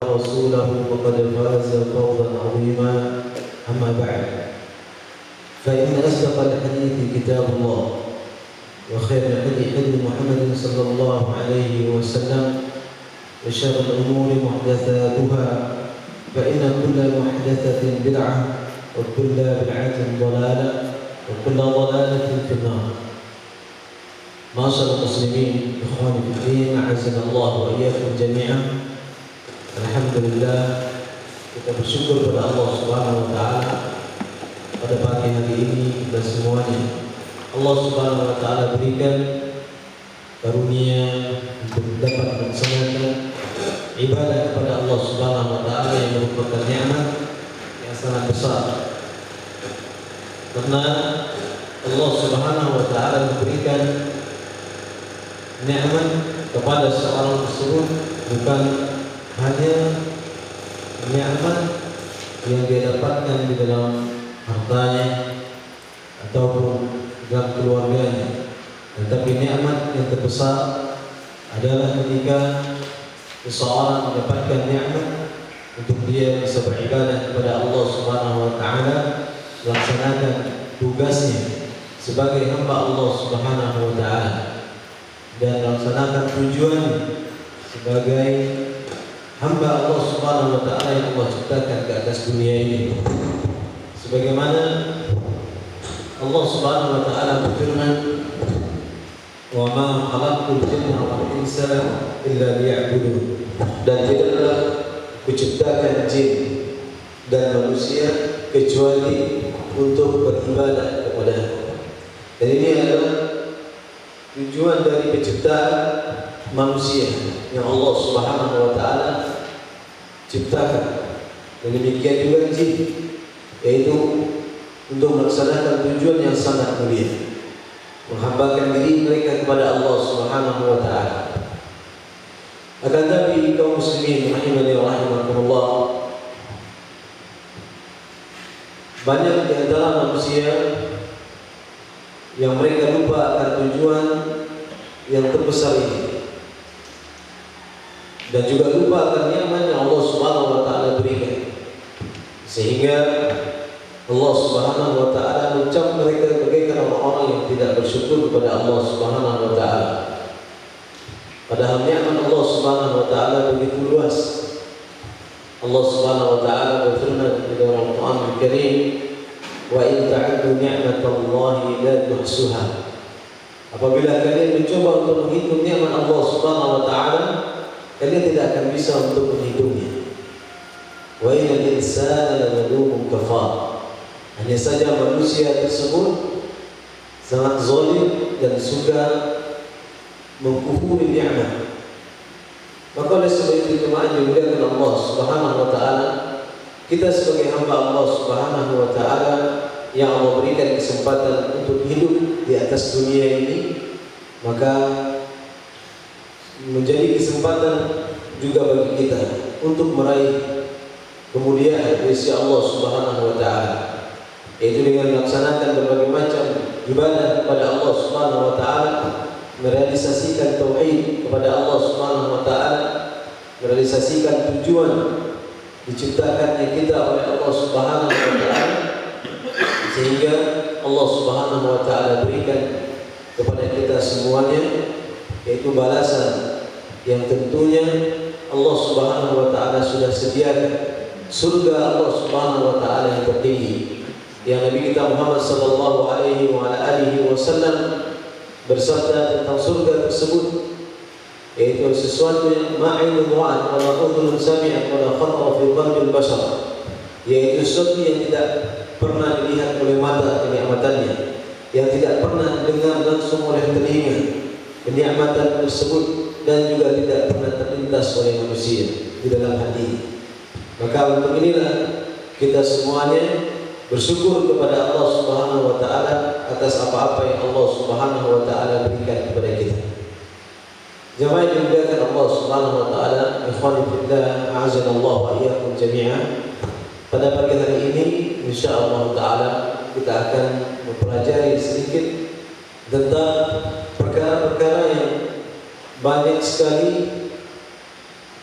رسوله وقد فاز فوزا عظيما. أما بعد، فإن أصدق الحديث كتاب الله، وخير الهدي هدي محمد صلى الله عليه وسلم، وشر الأمور محدثاتها، فإن كل محدثة بدعة، وكل بدعة ضلالة، وكل ضلالة في النار. معاشر المسلمين، إخواني في الدين، أعزنا الله وإياكم جميعا. Alhamdulillah, kita bersyukur kepada Allah Subhanahu wa taala pada pagi hari ini kita semuanya Allah Subhanahu wa taala berikan karunia untuk dapat melaksanakan ibadah kepada Allah Subhanahu wa taala yang merupakan nikmat yang sangat besar. Karena Allah Subhanahu wa taala memberikan nikmat kepada seorang tersebut bukan hanya nikmat yang dia dapatkan di dalam hartanya ataupun dalam keluarganya, tetapi nikmat yang terbesar adalah ketika seseorang mendapatkan nikmat untuk dia bisa beribadah kepada Allah Subhanahu wa taala, melaksanakan tugasnya sebagai hamba Allah Subhanahu wa taala dan melaksanakan tujuannya sebagai hamba Allah Subhanahu wa taala yang Allah ciptakan ke atas dunia ini. Sebagaimana Allah Subhanahu wa taala berfirman, "Wa ma khalaqtul jinna wal insa illa liya'budun." Dan tidaklah kuciptakan jin dan manusia kecuali untuk beribadah kepada Aku. Dan ini adalah tujuan dari penciptaan manusia yang Allah Subhanahu wa taala ciptakan. Dan demikian juga jin, yaitu untuk melaksanakan tujuan yang sangat mulia, menghambakan diri mereka kepada Allah Subhanahu wa taala. Akan tetapi kaum muslimin rahimani wa rahimakumullah, banyak di antara manusia yang mereka lupa akan tujuan yang terbesar ini, dan juga lupa akan nikmat yang Allah Subhanahu wa taala berikan, sehingga Allah Subhanahu wa taala mencap mereka bagaikan orang-orang yang tidak bersyukur kepada Allah Subhanahu wa taala. Padahal nikmat Allah Subhanahu wa taala begitu luas. Allah Subhanahu wa taala berfirman di dalam Al-Qur'an Al-Karim, "Wa in ta'uddu ni'matallahi la tuhsuha." Apabila kalian mencoba untuk menghitung nikmat Allah Subhanahu wa taala, kalian tidak akan bisa untuk menghitungnya. Wa innal insana lazalumun kafar. Hanya saja manusia tersebut sangat zalim dan suka mengkufuri nikmat. Maka oleh sebab itu jemaah dimuliakan Allah Subhanahu wa taala, kita sebagai hamba Allah Subhanahu wa taala yang Allah berikan kesempatan untuk hidup di atas dunia ini, maka menjadi kesempatan juga bagi kita untuk meraih kemuliaan dari sisi Allah Subhanahu wa taala, yaitu dengan melaksanakan berbagai macam ibadah kepada Allah Subhanahu wa taala, merealisasikan tauhid kepada Allah Subhanahu wa taala, merealisasikan tujuan diciptakannya kita oleh Allah Subhanahu wa taala, sehingga Allah Subhanahu wa taala berikan kepada kita semuanya, yaitu balasan yang tentunya Allah Subhanahu wa taala sudah sediakan, surga Allah Subhanahu wa taala yang tertinggi, yang Nabi kita Muhammad sallallahu alaihi wasallam bersabda tentang surga tersebut, yaitu sesuatu yang ma'inun ra'at wa la udhunun sami'at wa la khatara fi qalbil bashar, yaitu sesuatu yang tidak pernah dilihat oleh mata kenikmatannya, yang tidak pernah dengar langsung oleh telinga kenikmatan tersebut dan juga tidak pernah terlintas oleh manusia di dalam hati. Maka untuk inilah kita semuanya bersyukur kepada Allah Subhanahu wa taala atas apa-apa yang Allah Subhanahu wa taala berikan kepada kita. Jemaah yang dimuliakan Allah Subhanahu wa taala, ikhwani fillah, a'azanallah wa iyyakum jami'an. Pada pagi hari ini insyaallah taala kita akan mempelajari sedikit tentang perkara-perkara yang banyak sekali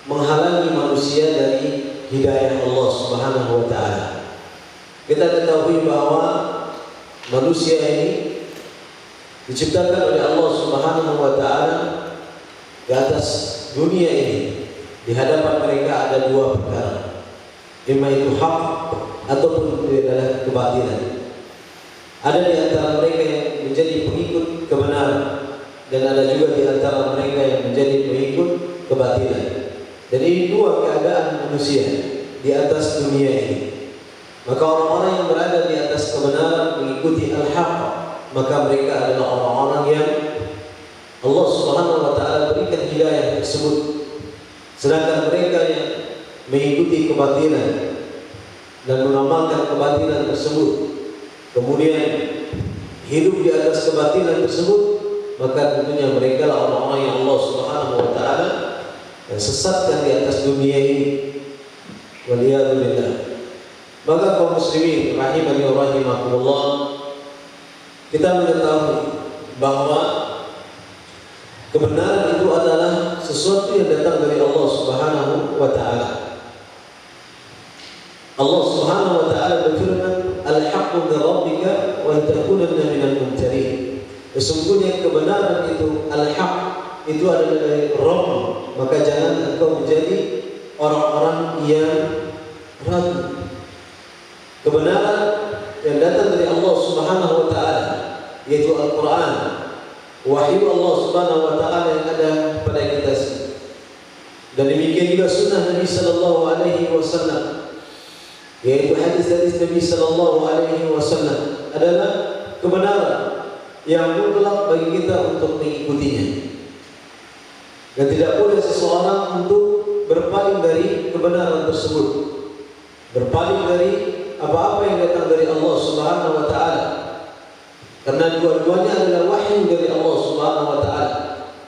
menghalangi manusia dari hidayah Allah Subhanahu wa taala. Kita ketahui bahwa manusia ini diciptakan oleh Allah Subhanahu wa taala di atas dunia ini. Di hadapan mereka ada dua perkara, imma itu hak ataupun itu adalah kebatilan. Ada di antara mereka yang menjadi pengikut kebenaran dan ada juga di antara mereka yang menjadi pengikut kebatilan. Dan ini dua keadaan manusia di atas dunia ini. Maka orang-orang yang berada di atas kebenaran mengikuti al-haq, maka mereka adalah orang-orang yang Allah Subhanahu wa taala berikan hidayah tersebut. Sedangkan mereka yang mengikuti kebatilan dan mengamalkan kebatilan tersebut, kemudian hidup di atas kebatilan tersebut, maka tentunya mereka lah orang-orang yang Allah Subhanahu wa taala sesatkan di atas dunia ini. Waliyadzubillah. Maka kaum muslimin rahimani wa rahimakumullah, kita mengetahui bahwa kebenaran itu adalah sesuatu yang datang dari Allah Subhanahu wa taala. Allah Subhanahu wa taala berfirman, "Al-haqqu min rabbika wa in takunanna minal mumtarin." Sesungguhnya kebenaran itu al-haq, itu adalah dari Rabb, maka jangan engkau menjadi orang-orang yang ragu. Kebenaran yang datang dari Allah Subhanahu wa taala, yaitu Al-Qur'an, wahyu Allah Subhanahu wa taala yang ada pada kita. Dan demikian juga sunnah Nabi sallallahu alaihi wasallam, yaitu hadis-hadis Nabi sallallahu alaihi wasallam adalah kebenaran yang mutlak bagi kita untuk mengikutinya. Dan tidak boleh seseorang untuk berpaling dari kebenaran tersebut, berpaling dari apa-apa yang datang dari Allah Subhanahu wa taala. Karena dua-duanya adalah wahyu dari Allah Subhanahu wa taala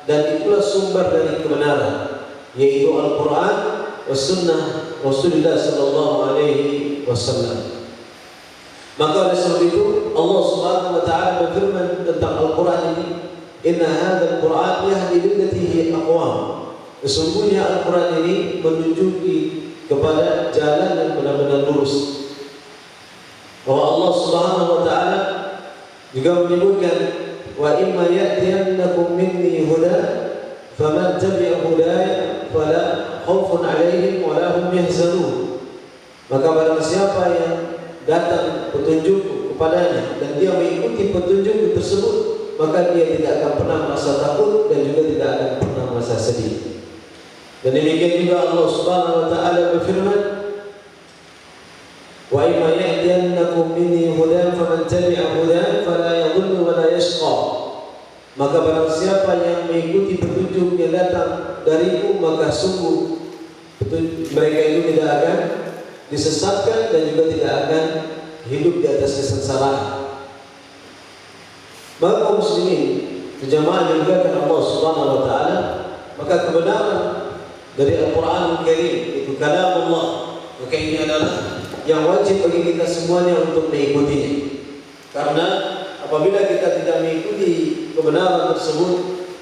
dan itulah sumber dari kebenaran, yaitu Al-Qur'an was sunnah Rasulullah sallallahu alaihi wasallam. Maka oleh sebab itu Allah Subhanahu wa taala berfirman tentang Al-Qur'an ini, "Inna hadzal Qur'an yahdi lillati hiya aqwam." Sesungguhnya Al-Qur'an ini menunjuki kepada jalan yang benar-benar lurus. Bahwa Allah Subhanahu wa taala juga menyebutkan, "Wa imma ya'tiyannakum minni huda faman tabi'a hudaya fala khaufun 'alaihim wa la hum yahzanun." Maka barang siapa yang datang petunjuk kepadanya dan dia mengikuti petunjuk tersebut, maka dia tidak akan pernah merasa takut dan juga tidak akan pernah merasa sedih. Dan demikian juga Allah Subhanahu wa taala berfirman, "Wa imma ya'tiyannakum minni hudan faman tabi'a hudan fala yadhillu wa la yashqa." Maka barang siapa yang mengikuti petunjuk yang datang dariku, maka sungguh mereka itu tidak akan disesatkan dan juga tidak akan hidup di atas kesengsaraan. Maka kaum muslimin, jemaah yang dimuliakan Allah Subhanahu wa taala, maka kebenaran dari Al-Qur'an Al-Karim itu kalam Allah, maka ini adalah yang wajib bagi kita semuanya untuk mengikutinya. Karena apabila kita tidak mengikuti kebenaran tersebut,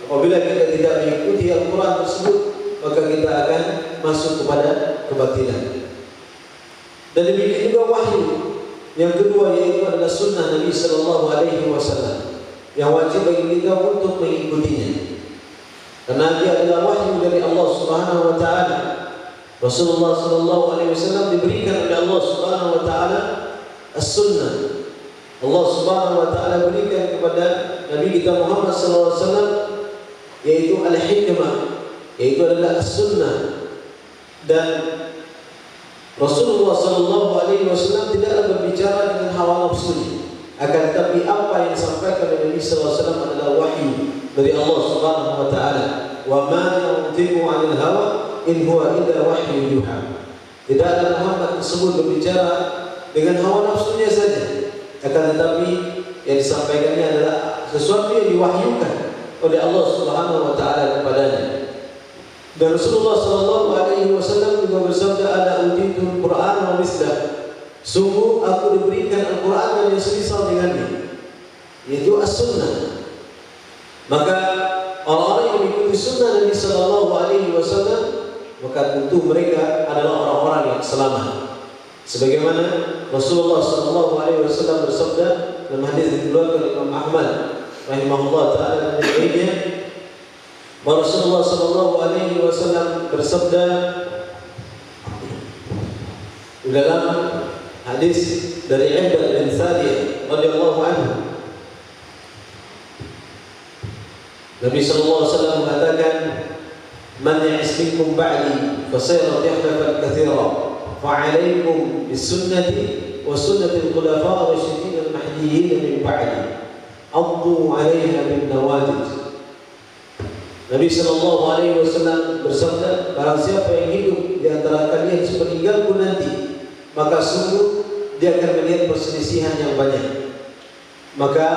apabila kita tidak mengikuti Al-Quran tersebut, maka kita akan masuk kepada kebatilan. Dan demikian juga wahyu yang kedua, yaitu adalah sunnah Nabi sallallahu alaihi wasallam, yang wajib bagi kita untuk mengikutinya. Karena dia adalah wahyu dari Allah Subhanahu wa taala. Rasulullah sallallahu alaihi wasallam diberikan oleh Allah Subhanahu wa taala as-sunnah. Allah Subhanahu wa taala berikan kepada Nabi kita Muhammad sallallahu alaihi wasallam yaitu al-hikmah, yaitu adalah as-sunnah. Dan Rasulullah sallallahu alaihi wasallam tidaklah berbicara dengan hawa nafsunya, Akan tetapi apa yang disampaikan oleh Nabi sallallahu alaihi wasallam adalah wahyu dari Allah Subhanahu wa taala. Wa ma yantiqu 'anil hawa in huwa illa wahyu yuha. Tidaklah Muhammad tersebut berbicara dengan hawa nafsunya saja, akan tetapi yang disampaikannya adalah sesuatu yang diwahyukan oleh Allah Subhanahu wa taala kepadanya. Dan Rasulullah sallallahu alaihi wasallam juga bersabda, "Ala utitul Qur'an wa mislah." Sungguh aku diberikan Al-Quran dan yang semisal dengannya, yaitu As-Sunnah. Maka orang-orang yang mengikuti Sunnah Nabi sallallahu alaihi wasallam, maka tentu mereka adalah orang-orang yang selamat. Sebagaimana Rasulullah sallallahu alaihi wasallam bersabda dalam hadis yang diriwayatkan oleh Imam Ahmad rahimahullah taala dan lainnya, bahwa Rasulullah sallallahu alaihi wasallam bersabda dalam hadis dari Ibn bin Thaliyah radhiyallahu anhu, Nabi sallallahu alaihi wasallam mengatakan, "Man ya'isminkum ba'di fasayara ikhtilafan katsira, fa'alaikum bisunnati wa sunnati al-khulafa' ar-rasyidin al-mahdiyyin min ba'di, 'addu 'alaiha bin nawajid." Nabi sallallahu alaihi wasallam bersabda, barang siapa yang hidup di antara kalian sepeninggalku nanti, maka sungguh dia akan melihat perselisihan yang banyak. Maka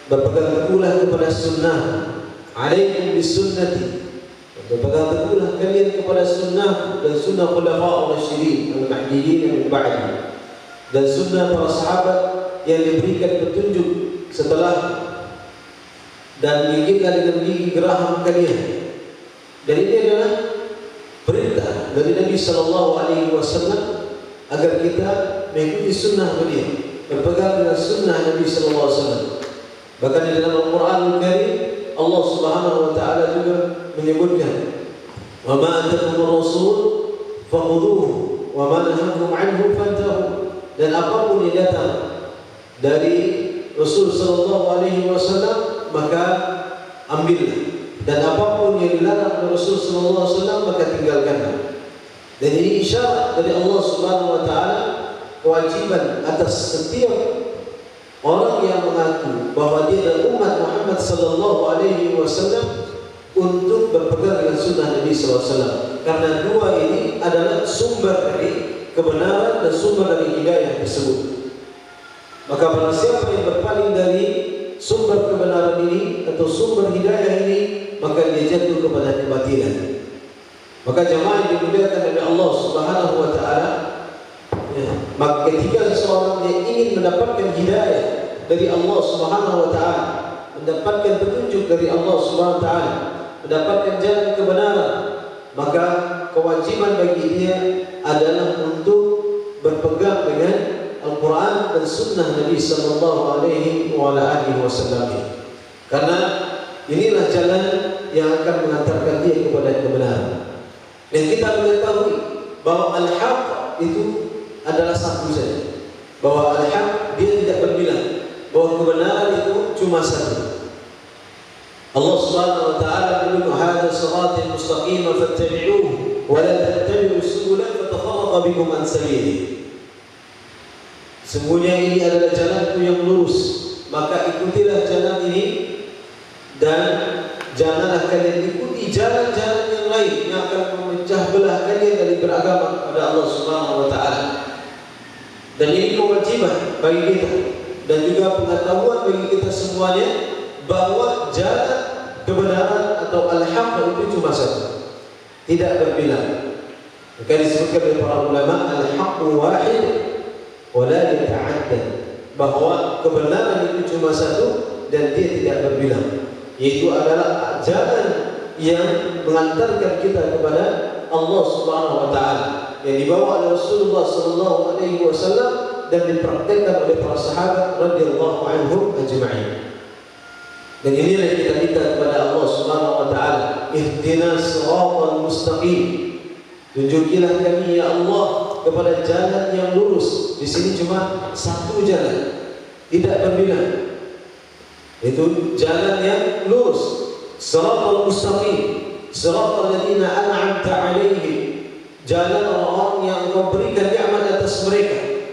berpegang teguhlah kepada sunnah. Alaikum bisunnati. Berpegang teguhlah kalian kepada sunnah dan sunnah khulafa' ar-rasyidin al-mahdiyyin min ba'di, dan sunnah para sahabat yang diberikan petunjuk setelah, dan gigitlah dengan gigi geraham kalian. Dan ini adalah perintah dari Nabi sallallahu alaihi wasallam agar kita mengikuti sunnah beliau, berpegang dengan sunnah Nabi sallallahu alaihi wasallam. Bahkan di dalam Al-Qur'anul Karim Allah Subhanahu wa taala juga menyebutkan, "Wa ma atakumur rasul fakhudhuhu wa ma nahakum 'anhu fantahu." Dan apapun yang datang dari Rasul sallallahu alaihi wasallam maka ambillah, dan apapun yang dilarang oleh Rasul sallallahu alaihi wasallam maka tinggalkanlah. Dan ini isyarat dari Allah Subhanahu wa taala kewajiban atas setiap orang yang mengaku bahwa dia adalah umat Muhammad sallallahu alaihi wasallam untuk berpegang dengan sunnah Nabi sallallahu alaihi wasallam, karena dua ini adalah sumber dari kebenaran dan sumber dari hidayah tersebut. Maka barang siapa yang berpaling dari sumber kebenaran ini atau sumber hidayah ini, maka dia jatuh kepada kebatilan. Maka jemaah yang dimuliakan oleh Allah Subhanahu wa taala, maka ketika seseorang yang ingin mendapatkan hidayah dari Allah Subhanahu wa taala, mendapatkan petunjuk dari Allah Subhanahu wa taala, mendapatkan jalan kebenaran, maka kewajiban bagi dia adalah untuk berpegang dengan Al-Quran dan Sunnah Nabi sallallahu alaihi wasallam. Karena inilah jalan yang akan mengantarkan dia kepada kebenaran. Dan kita mengetahui bahwa al-haq itu adalah satu saja, bahwa al-haq dia tidak berbilang, bahwa kebenaran itu cuma satu. Allah Subhanahu wa taala menyebut, "Hadza shiratal mustaqim fattabi'uhu wa la tattabi'us subula fatafarraqa bikum an sabilihi." Sesungguhnya ini adalah jalanku yang lurus, maka ikutilah jalan ini, dan janganlah kalian ikuti jalan-jalan yang lain yang akan memecah belah kalian dari beragama kepada Allah Subhanahu wa taala. Dan ini kewajiban bagi kita dan juga pengetahuan bagi kita semuanya bahwa jalan kebenaran atau al-haq itu cuma satu, tidak berbilang. Maka disebutkan oleh para ulama, al-haqqu wahid wa la yata'addad, bahwa kebenaran itu cuma satu dan dia tidak berbilang, yaitu adalah jalan yang mengantarkan kita kepada Allah Subhanahu wa taala, yang dibawa oleh Rasulullah sallallahu alaihi wasallam dan dipraktikkan oleh para sahabat radhiyallahu anhum ajma'in. Dan inilah yang kita minta kepada Allah Subhanahu wa taala, ihdinas siratal mustaqim. Tunjukilah kami ya Allah kepada jalan yang lurus. Di sini cuma satu jalan, tidak berbilang. Itu jalan yang lurus. Siratal mustaqim, siratal ladzina an'amta 'alaihim. Jalan orang-orang yang Engkau berikan nikmat atas mereka.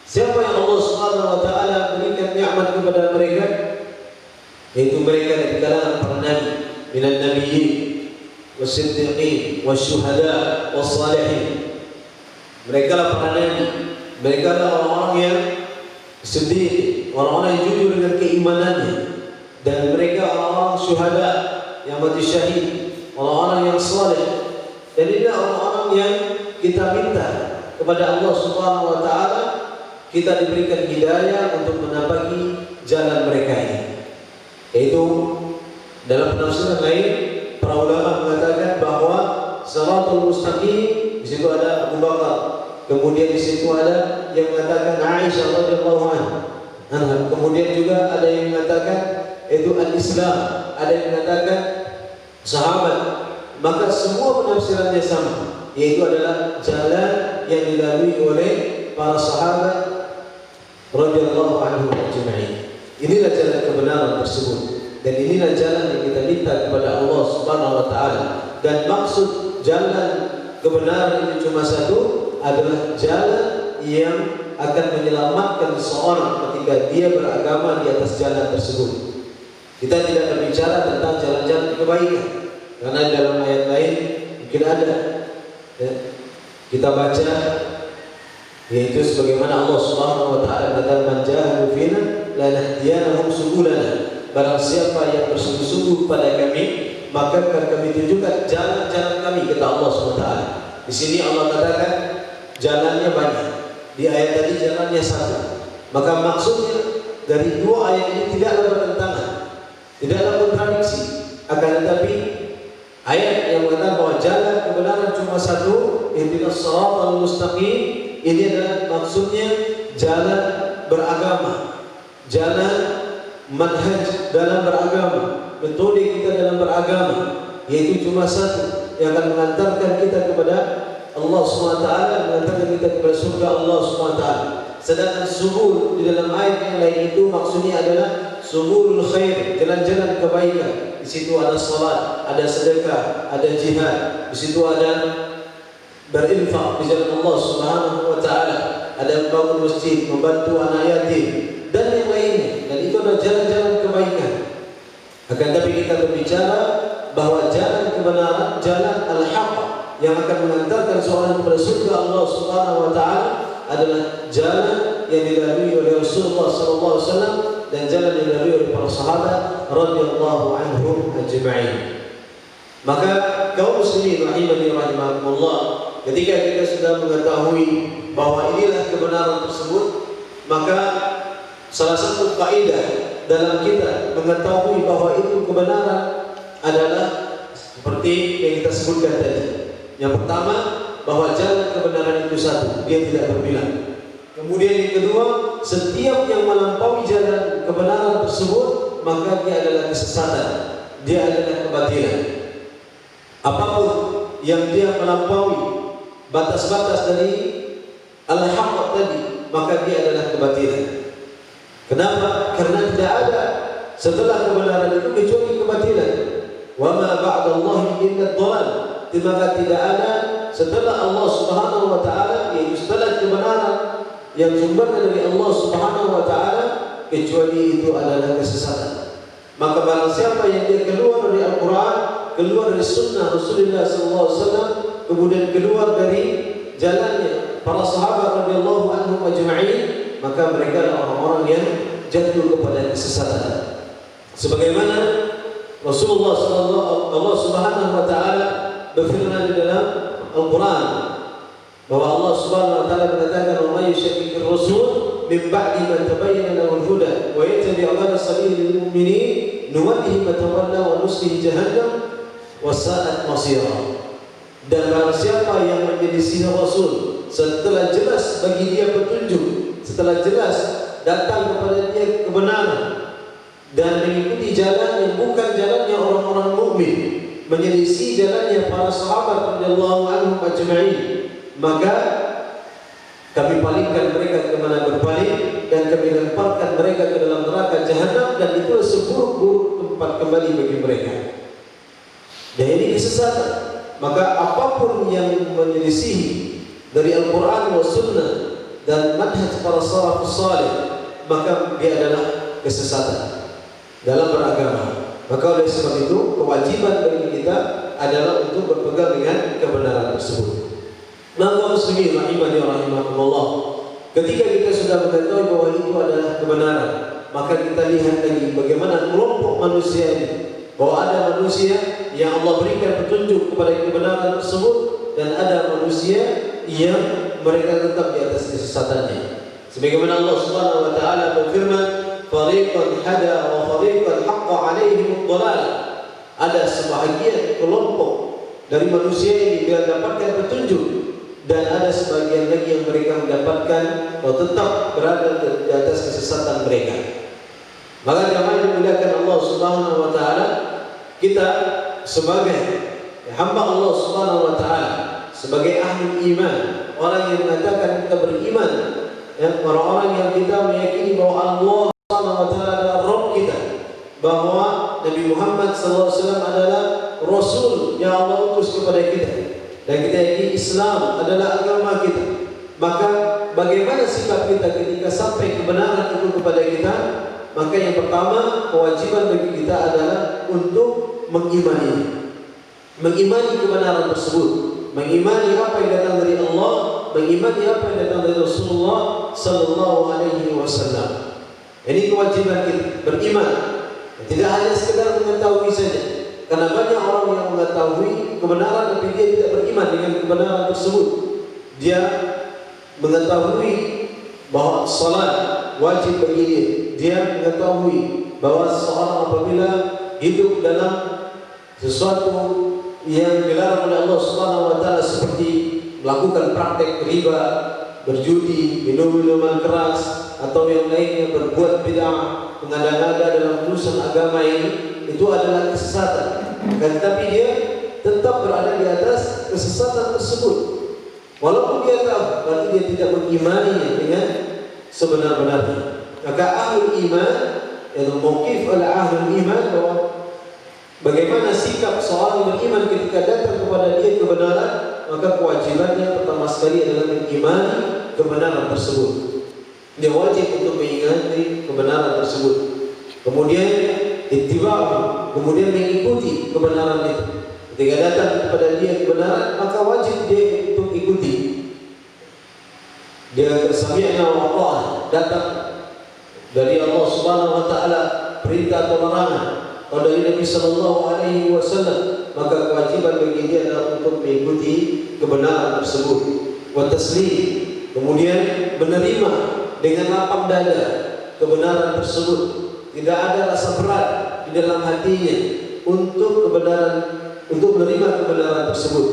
Siapa yang Allah Subhanahu Subhanahu wa taala berikan nikmat kepada mereka, yaitu mereka dari kalangan para nabi, minan nabiyyin was-siddiqin wasyuhada was-salihin. Mereka lah para nabi, mereka lah orang-orang yang sedih, orang-orang yang jujur dengan keimanannya, dan mereka orang-orang syuhada yang mati syahid, orang-orang yang saleh. Dan inilah orang-orang yang kita minta kepada Allah Subhanahu wa taala, kita diberikan hidayah untuk menapaki jalan mereka ini. Yaitu dalam penafsiran lain, para ulama mengatakan bahwa Shiratal Mustaqim, di situ ada Abu Bakar, kemudian di situ ada yang mengatakan Aisyah radhiyallahu anha. Kemudian juga ada yang mengatakan itu al-Islam, ada yang mengatakan sahabat. Maka semua penafsirannya sama, yaitu adalah jalan yang dilalui oleh para sahabat radhiyallahu anhum ajma'in. Inilah jalan kebenaran tersebut, dan inilah jalan yang kita minta kepada Allah Subhanahu wa taala. Dan maksud jalan kebenaran itu cuma satu, adalah jalan yang akan menyelamatkan seorang ketika dia beragama di atas jalan tersebut. Kita tidak berbicara tentang jalan-jalan kebaikan, karena dalam ayat lain mungkin ada ya, kita baca, yaitu sebagaimana Allah Subhanahu wa taala berkata, "Man jahadu fina lanahdiyanahum subulana." Barang siapa yang bersungguh-sungguh pada kami, maka akan kami tunjukkan jalan-jalan kami, kata Allah Subhanahu wa taala. Di sini Allah katakan jalannya banyak. Di ayat tadi jalannya satu. Maka maksudnya dari dua ayat ini tidaklah bertentangan, tidaklah kontradiksi. Akan tetapi ayat yang mengatakan bahwa jalan kebenaran cuma satu, ihdinas shiratal mustaqim, ini adalah maksudnya jalan beragama, jalan manhaj dalam beragama, metode kita dalam beragama, yaitu cuma satu yang akan mengantarkan kita kepada Allah SWT, mengantarkan kita kepada surga Allah SWT. Sedangkan subul di dalam ayat yang lain itu maksudnya adalah subulul khair, jalan-jalan kebaikan. Di situ ada salat, ada sedekah, ada jihad, di situ ada berinfak di jalan Allah Subhanahu wa taala, ada membangun masjid, membantu anak yatim dan yang lainnya. Dan itu adalah jalan-jalan kebaikan. Akan tapi kita berbicara bahwa jalan kebenaran, jalan al-haq yang akan mengantarkan seorang kepada surga Allah Subhanahu wa taala adalah jalan yang dilalui oleh Rasulullah sallallahu alaihi wasallam dan jalan yang dilalui oleh para sahabat radhiyallahu anhum ajma'in. Maka kaum muslimin rahimani rahimakumullah, ketika kita sudah mengetahui bahwa inilah kebenaran tersebut, maka salah satu kaidah dalam kita mengetahui bahwa itu kebenaran adalah seperti yang kita sebutkan tadi. Yang pertama, bahwa jalan kebenaran itu satu, dia tidak berbilang. Kemudian yang kedua, setiap yang melampaui jalan kebenaran tersebut, maka dia adalah kesesatan, dia adalah kebatilan. Apapun yang dia melampaui batas-batas dari al-haq tadi, maka dia adalah kebatilan. Kenapa? Karena tidak ada setelah kebenaran itu kecuali kebatilan. Wa ma ba'dallahi illa dhalal. Maka tidak ada setelah Allah Subhanahu wa taala, yaitu setelah kebenaran yang sumbernya dari Allah Subhanahu wa taala, kecuali itu adalah kesesatan. Maka barang siapa yang dia keluar dari Al-Qur'an, keluar dari sunnah Rasulullah sallallahu alaihi wasallam, kemudian keluar dari jalannya para sahabat radhiyallahu anhum ajma'in, maka mereka adalah orang-orang yang jatuh kepada kesesatan. Sebagaimana Rasulullah sallallahu Allah Subhanahu wa taala berfirman di dalam Al-Quran bahwa Allah Subhanahu wa taala mengatakan, "Wa may yushaqiqir rasul min ba'di ma tabayyana lahu al-huda wa yattabi' ghayra sabilil mu'minin nuwallihi ma tawalla wa nuslihi jahannam wa sa'at masira." Dan barang siapa yang menyelisih Rasul setelah jelas bagi dia petunjuk, setelah jelas datang kepada dia kebenaran, dan mengikuti jalan yang bukan jalannya orang-orang mukmin, menyelisih jalannya para sahabat radhiyallahu anhum ajma'in, maka kami palingkan mereka ke mana berpaling dan kami lemparkan mereka ke dalam neraka jahanam, dan itu seburuk-buruk tempat kembali bagi mereka. Dan ini kesesatan. Maka apapun yang menyelisih dari Al-Quran wa Sunnah dan manhaj para salafus salih, maka dia adalah kesesatan dalam beragama. Maka oleh sebab itu kewajiban bagi kita adalah untuk berpegang dengan kebenaran tersebut. Maka muslimin rahimani wa rahimakumullah, ketika kita sudah mengetahui bahwa itu adalah kebenaran, maka kita lihat lagi bagaimana kelompok manusia ini, bahwa ada manusia yang Allah berikan petunjuk kepada kebenaran tersebut, dan ada manusia yang mereka tetap di atas kesesatannya. Sebagaimana Allah Subhanahu wa taala berfirman, "Fariqan hada wa fariqan haqqa 'alaihim ad-dhalalah." Ada sebahagian kelompok dari manusia ini yang mendapatkan petunjuk, dan ada sebagian lagi yang mereka mendapatkan atau tetap berada di atas kesesatan mereka. Maka jamaah yang dimuliakan Allah Subhanahu wa taala, kita sebagai hamba Allah Subhanahu wa taala, sebagai ahli iman, orang yang mengatakan kita beriman, orang-orang yang kita meyakini bahwa Allah Subhanahu wa taala adalah Rabb kita, bahwa Nabi Muhammad SAW adalah Rasul yang Allah utus kepada kita, dan kita yakini Islam adalah agama kita. Maka bagaimana sikap kita ketika sampai kebenaran itu kepada kita? Maka yang pertama, kewajiban bagi kita adalah untuk mengimani kebenaran tersebut, mengimani apa yang datang dari Allah, mengimani apa yang datang dari Rasulullah Sallallahu Alaihi Wasallam. Ini kewajiban kita, beriman. Tidak hanya sekedar mengetahui saja, karena banyak orang yang mengetahui kebenaran tapi dia tidak beriman dengan kebenaran tersebut. Dia mengetahui bahwa salat wajib bagi dia, dia mengetahui bahwa seseorang apabila hidup dalam sesuatu yang dilarang oleh Allah Subhanahu wa taala, seperti melakukan praktek riba, berjudi, minum minuman keras, atau yang lainnya, berbuat bid'ah, mengada-ngada dalam urusan agama ini, itu adalah kesesatan. Tetapi dia tetap berada di atas kesesatan tersebut, walaupun dia tahu, berarti dia tidak mengimaninya dengan sebenar-benarnya. Maka ahlul iman, yaitu mauqif ala ahlul iman, bahwa bagaimana sikap seorang yang beriman ketika datang kepada dia kebenaran, maka kewajibannya pertama sekali adalah mengimani kebenaran tersebut. Dia wajib untuk mengingati kebenaran tersebut. Kemudian ittiba', kemudian mengikuti kebenaran itu. Ketika datang kepada dia kebenaran, maka wajib dia untuk ikuti. Dia sami'na wa ata'na, datang dari Allah Subhanahu wa taala perintah atau larangan, atau dari Nabi Sallallahu Alaihi Wasallam, maka kewajiban bagi dia adalah untuk mengikuti kebenaran tersebut. Wa taslim, kemudian menerima dengan lapang dada kebenaran tersebut. Tidak ada rasa berat di dalam hatinya untuk kebenaran, untuk menerima kebenaran tersebut.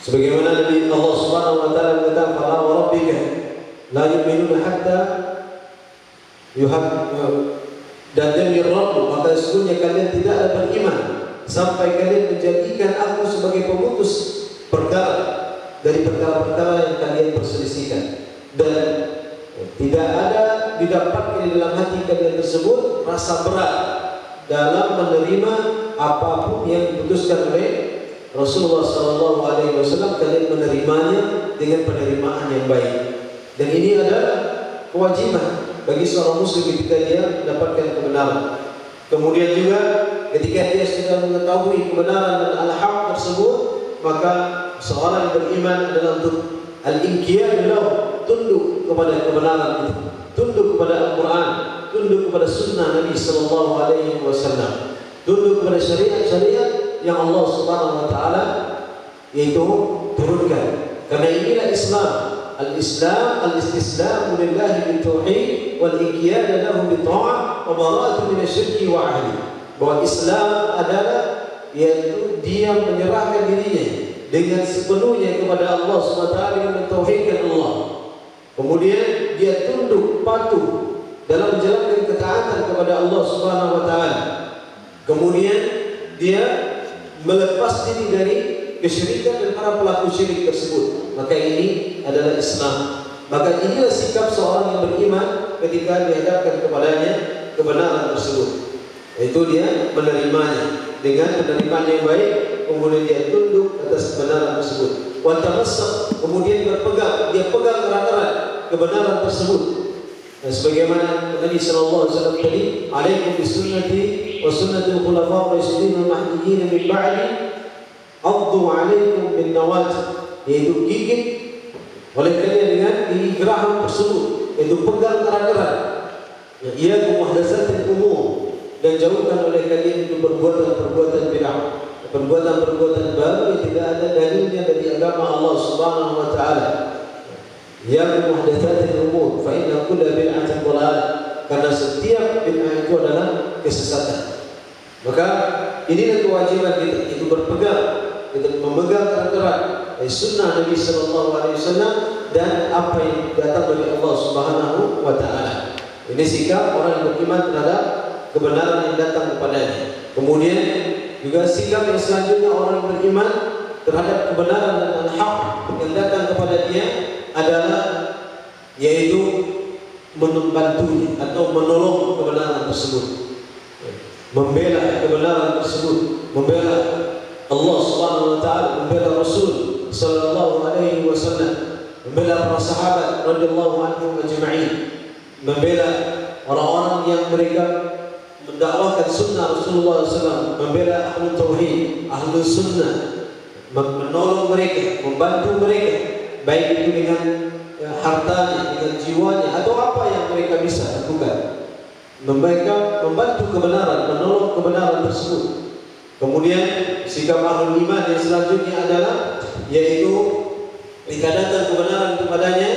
Sebagaimana Nabi Allah Subhanahu wa taala mengatakan, "Fala wa rabbika la yu'minuna hatta dan demi Rabb, maka sesungguhnya kalian tidak ada beriman sampai kalian menjadikan aku sebagai pemutus perkara dari perkara-perkara yang kalian perselisihkan, dan tidak ada didapatkan di dalam hati kalian tersebut rasa berat dalam menerima apapun yang diputuskan oleh Rasulullah Sallallahu Alaihi Wasallam, kalian menerimanya dengan penerimaan yang baik." Dan ini adalah kewajiban bagi seorang muslim ketika dia mendapatkan kebenaran. Kemudian juga ketika dia sudah mengetahui kebenaran dan al-haq tersebut, maka seorang yang beriman adalah untuk al-inqiyad lahu, tunduk kepada kebenaran itu, tunduk kepada Al-Quran, tunduk kepada sunnah Nabi Sallallahu Alaihi Wasallam, tunduk kepada syariat-syariat yang Allah Subhanahu wa taala yaitu turunkan. Karena inilah Islam. Al-Islam al-istislam lillahi bil-tauhid wal-inqiyad lahu bi-tha'ah wa bara'atu min asy-syirki wa ahli. Bahwa Islam adalah yaitu dia menyerahkan dirinya dengan sepenuhnya kepada Allah SWT dengan mentauhidkan Allah. Kemudian dia tunduk patuh dalam menjalankan ketaatan kepada Allah Subhanahu wa taala. Kemudian dia melepas diri dari kesyirikan dan para pelaku syirik tersebut. Maka ini adalah Islam. Maka inilah sikap seorang yang beriman ketika dihadapkan kepadanya kebenaran tersebut, yaitu dia menerimanya dengan penerimaan yang baik, kemudian dia tunduk atas kebenaran tersebut. Wa tamassak, kemudian berpegang, dia pegang erat-erat kebenaran tersebut. sebagaimana Nabi sallallahu alaihi wasallam tadi, "Alaikum bisunnati wa sunnatul khulafa'ir rasyidin al-mahdiyyin min ba'di, 'addu 'alaikum bin nawajid." Yaitu gigit oleh kalian dengan gigi geraham tersebut, yaitu pegang erat-erat. Ia muhdatsatil umur, dan jauhkan oleh kalian itu perbuatan-perbuatan bid'ah, perbuatan-perbuatan baru yang tidak ada dalilnya dari agama Allah Subhanahu wa taala. Ya muhdatsatil umur, fa inna kulla bid'atin dhalalah, karena setiap bid'ah itu adalah kesesatan. Maka inilah kewajiban kita, itu berpegang, kita memegang erat-erat sunnah Nabi sallallahu alaihi wasallam dan apa yang datang dari Allah Subhanahu wa taala. Ini sikap orang yang beriman terhadap kebenaran yang datang kepadanya. Kemudian juga sikap yang selanjutnya orang yang beriman terhadap kebenaran dan al-haq yang datang kepada dia adalah yaitu membantunya atau menolong kebenaran tersebut, membela kebenaran tersebut, membela Allah Subhanahu wa taala, membela Rasul sallallahu alaihi wasallam, membela para sahabat radhiyallahu anhum ajma'in, membela orang-orang yang mereka mendakwahkan sunnah Rasulullah SAW, membela ahlu tauhid, ahlu sunnah, menolong mereka, membantu mereka, baik itu dengan hartanya, dengan jiwanya, atau apa yang mereka bisa lakukan. Mereka membantu kebenaran, menolong kebenaran tersebut. Kemudian sikap ahlu iman yang selanjutnya adalah yaitu jika datang kebenaran kepadanya,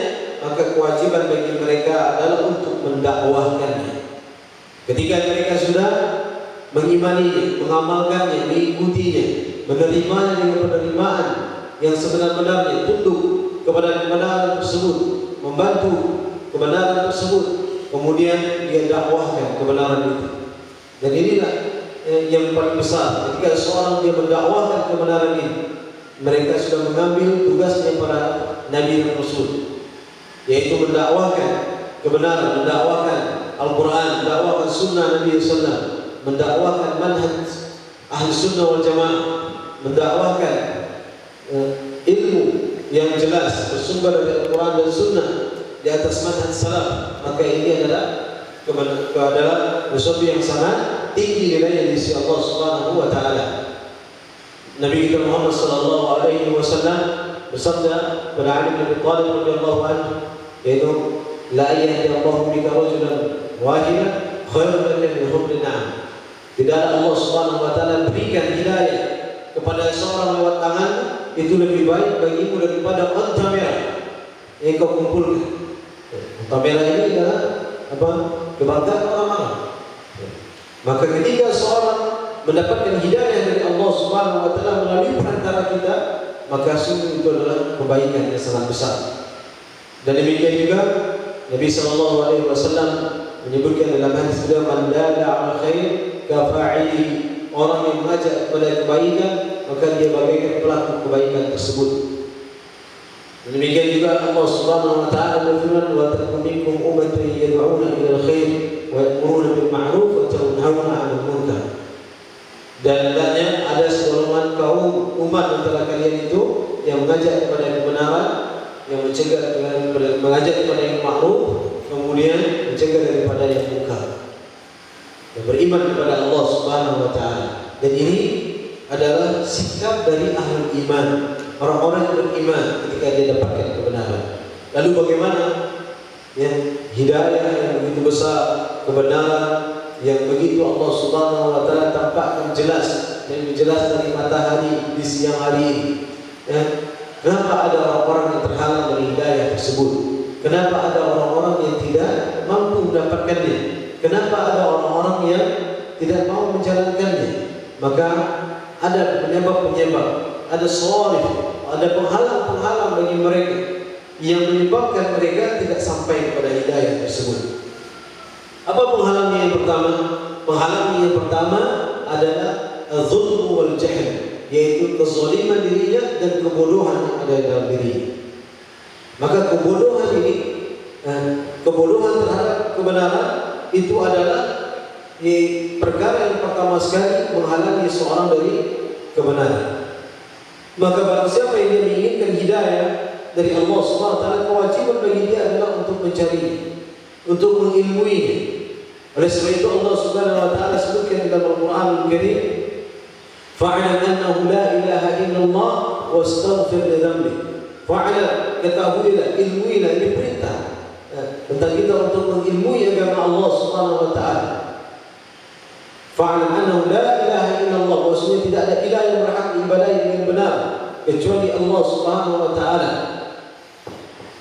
maka kewajiban bagi mereka adalah untuk mendakwahkannya. Ketika mereka sudah mengimaninya, mengamalkannya, mengikutinya, menerimanya dengan penerimaan yang sebenar-benarnya, tunduk kepada kebenaran tersebut, membantu kebenaran tersebut, kemudian dia dakwahkan kebenaran itu. Dan inilah yang paling besar. Ketika seorang dia mendakwahkan kebenaran ini, mereka sudah mengambil tugasnya para nabi dan rasul, yaitu mendakwahkan kebenaran, mendakwahkan Al-Quran, mendakwahkan sunnah Nabi SAW, mendakwahkan manhaj ahli sunnah wal jamaah, mendakwahkan ilmu yang jelas bersumber dari Al-Quran dan sunnah di atas manhaj salaf. Maka ini adalah sesuatu yang sangat tinggi nilainya di sisi Allah Subhanahu wa taala. Nabi kita Muhammad sallallahu alaihi wasallam bersabda pada Ali bin Abi Thalib radhiyallahu anhu, yaitu la yahdillahu bika rajulan wahidan khairun laka min humrin na'am. Tidaklah Allah Subhanahu wa taala berikan hidayah kepada seorang lewat tangan itu lebih baik bagimu daripada unta merah yang kau kumpulkan. Unta merah ini adalah apa? Kebanggaan orang-orang. Maka ketika seorang mendapatkan hidayah dari Allah Subhanahu wa taala melalui perantara kita, maka sungguh itu adalah kebaikan yang sangat besar. Dan demikian juga Nabi sallallahu alaihi wasallam menyebutkan dalam hadis beliau, "Man dalla 'ala khair ka fa'ili." Orang yang mengajak kepada kebaikan, maka dia bagaikan pelaku kebaikan tersebut. Dan demikian juga Allah Subhanahu wa taala berfirman, "Wa takum minkum ummatun yad'una ila al-khair wa ya'muruna bil ma'ruf wa yanhauna 'anil munkar." Dan hendaknya ada segolongan kaum umat antara kalian itu yang mengajak kepada kebenaran, yang mencegah mengajak kepada yang ma'ruf, kemudian mencegah daripada yang munkar, yang beriman kepada Allah Subhanahu wa taala. Dan ini adalah sikap dari ahli iman, orang-orang yang beriman ketika dia dapatkan kebenaran. Lalu bagaimana ya hidayah yang begitu besar, kebenaran yang begitu Allah Subhanahu wa taala tampakkan jelas dan jelas dari matahari di siang hari ini. Ya, kenapa ada orang-orang yang terhalang dari hidayah tersebut? Kenapa ada orang-orang yang tidak mampu mendapatkannya? Kenapa ada orang-orang yang tidak mau menjalankannya? Maka ada penyebab-penyebab, ada sharif, ada penghalang-penghalang bagi mereka yang menyebabkan mereka tidak sampai kepada hidayah tersebut. Apa penghalangnya yang pertama? Penghalangnya yang pertama adalah az-zulm wal jahl, yaitu kezaliman dirinya dan kebodohan yang ada dalam dirinya. Maka kebodohan ini, kebodohan terhadap kebenaran itu adalah perkara yang pertama sekali menghalangi seorang dari kebenaran. Maka barang siapa yang dia menginginkan hidayah dari Allah Subhanahu wa taala, kewajiban bagi dia adalah untuk mencari. untuk mengilmuinya. Oleh sebab itu Allah Subhanahu wa taala sebutkan dalam Al-Qur'an Al-Karim, fa'lam annahu la ilaha illallah wastaghfir li dhanbik. Fa'lam, ketahuilah, ilmuilah, ini perintah tentang kita untuk mengilmui agama Allah Subhanahu wa taala. Fa'lam annahu la ilaha illallah, maksudnya tidak ada ilah yang berhak diibadahi dengan benar kecuali Allah Subhanahu wa taala.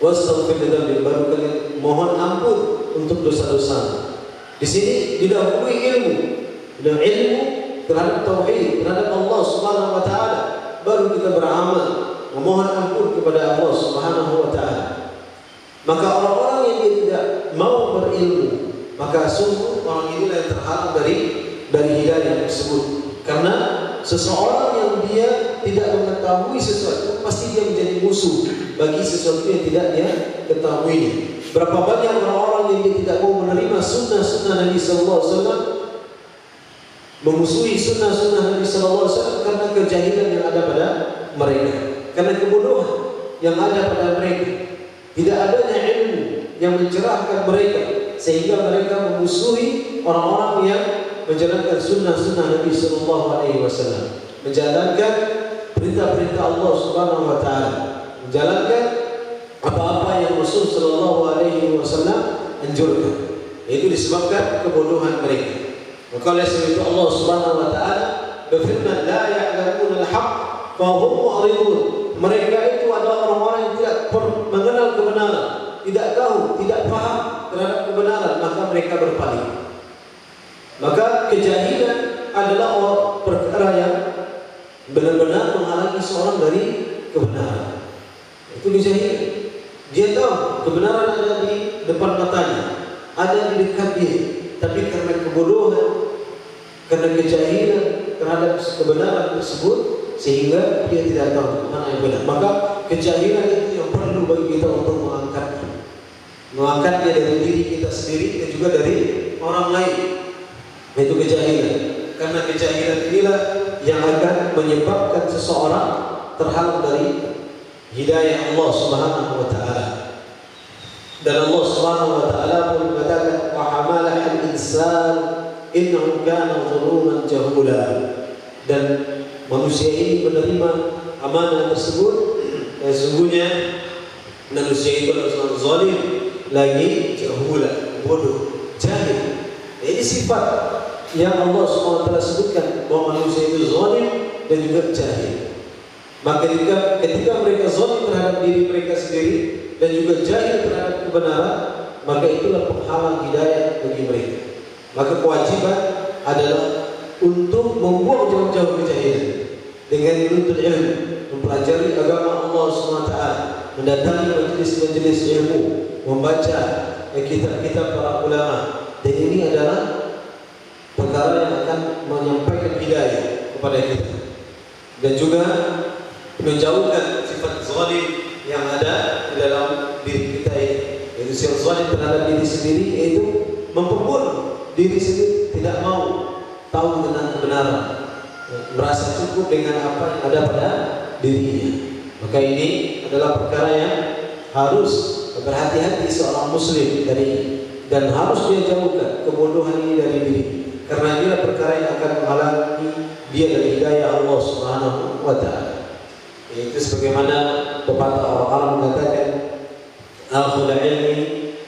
Wastaghfir li dhanbik, baru kalian mohon ampun untuk dosa-dosa. Di sini didahului ilmu, dan ilmu terhadap tauhid, terhadap Allah Subhanahu wa taala, baru kita beramal memohon ampun kepada Allah Subhanahu wa taala. Maka orang-orang yang dia tidak mau berilmu, maka sungguh orang inilah yang terhalang dari hidayah tersebut. Karena seseorang yang dia tidak mengetahui sesuatu, pasti dia menjadi musuh bagi sesuatu yang tidak dia ketahuinya. Berapa banyak orang-orang yang dia tidak mau menerima sunnah-sunnah Nabi Sallallahu Alaihi Wasallam, memusuhi sunnah-sunnah Nabi Sallallahu Alaihi Wasallam karena kejahilan yang ada pada mereka, karena kebodohan yang ada pada mereka, tidak adanya ilmu yang mencerahkan mereka, sehingga mereka memusuhi orang-orang yang menjalankan sunnah-sunnah Nabi Sallallahu Alaihi Wasallam, menjalankan perintah-perintah Allah Subhanahu Wa Taala, menjalankan apa-apa yang Rasul Sallallahu Alaihi Wasallam anjurkan. Itu disebabkan kebodohan mereka. Maka oleh sebab itu Allah Subhanahu Wa Taala berfirman, la ya'lamun al-haq fa hum mu'ridun. Mereka itu adalah orang-orang yang tidak mengenal kebenaran, tidak tahu, tidak paham terhadap kebenaran, maka mereka berpaling. Maka kejahilan adalah perkara yang benar-benar menghalangi seorang dari kebenaran. Itu kejahilan. Dia tahu kebenaran ada di depan matanya, ada di dekat dia, tapi karena kebodohan, karena kejahilan terhadap kebenaran tersebut, sehingga dia tidak tahu mana yang benar. Maka kejahilan itu yang perlu bagi kita untuk mengangkatnya dari diri kita sendiri dan juga dari orang lain. Itu kejahilan. Karena kejahilan inilah yang akan menyebabkan seseorang terhalang dari hidayah Allah Subhanahu wa taala. Dan Allah Subhanahu wa taala pun mengatakan, wa hamalah al-insan innahu kana zaluman jahula. Dan manusia ini menerima amanah tersebut, dan sesungguhnya manusia itu adalah zalim, lagi jahula, bodoh, jahil. Ini sifat yang Allah Subhanahu wa taala sebutkan, bahwa manusia itu zalim dan juga jahil. Maka ketika mereka zalim terhadap diri mereka sendiri dan juga jahil terhadap kebenaran, maka itulah penghalang hidayah bagi mereka. Maka kewajiban adalah untuk membuang jauh-jauh kejahilan dengan menuntut ilmu, mempelajari agama Allah SWT, mendatangi majelis-majelis ilmu, membaca kitab-kitab para ulama. Dan ini adalah perkara yang akan menyampaikan hidayah kepada kita, dan juga menjauhkan sifat zalim yang ada di dalam diri kita ini. Yaitu sifat zalim terhadap diri sendiri, yaitu memperbudak diri sendiri, tidak mau tahu tentang kebenaran, merasa cukup dengan apa yang ada pada dirinya. Maka ini adalah perkara yang harus berhati-hati seorang muslim dari, dan harus dia jauhkan kebodohan ini dari diri, karena inilah perkara yang akan menghalangi dia dari hidayah Allah Subhanahu wa taala. Itu sebagaimana pepatah orang Arab mengatakan, akhul ilmi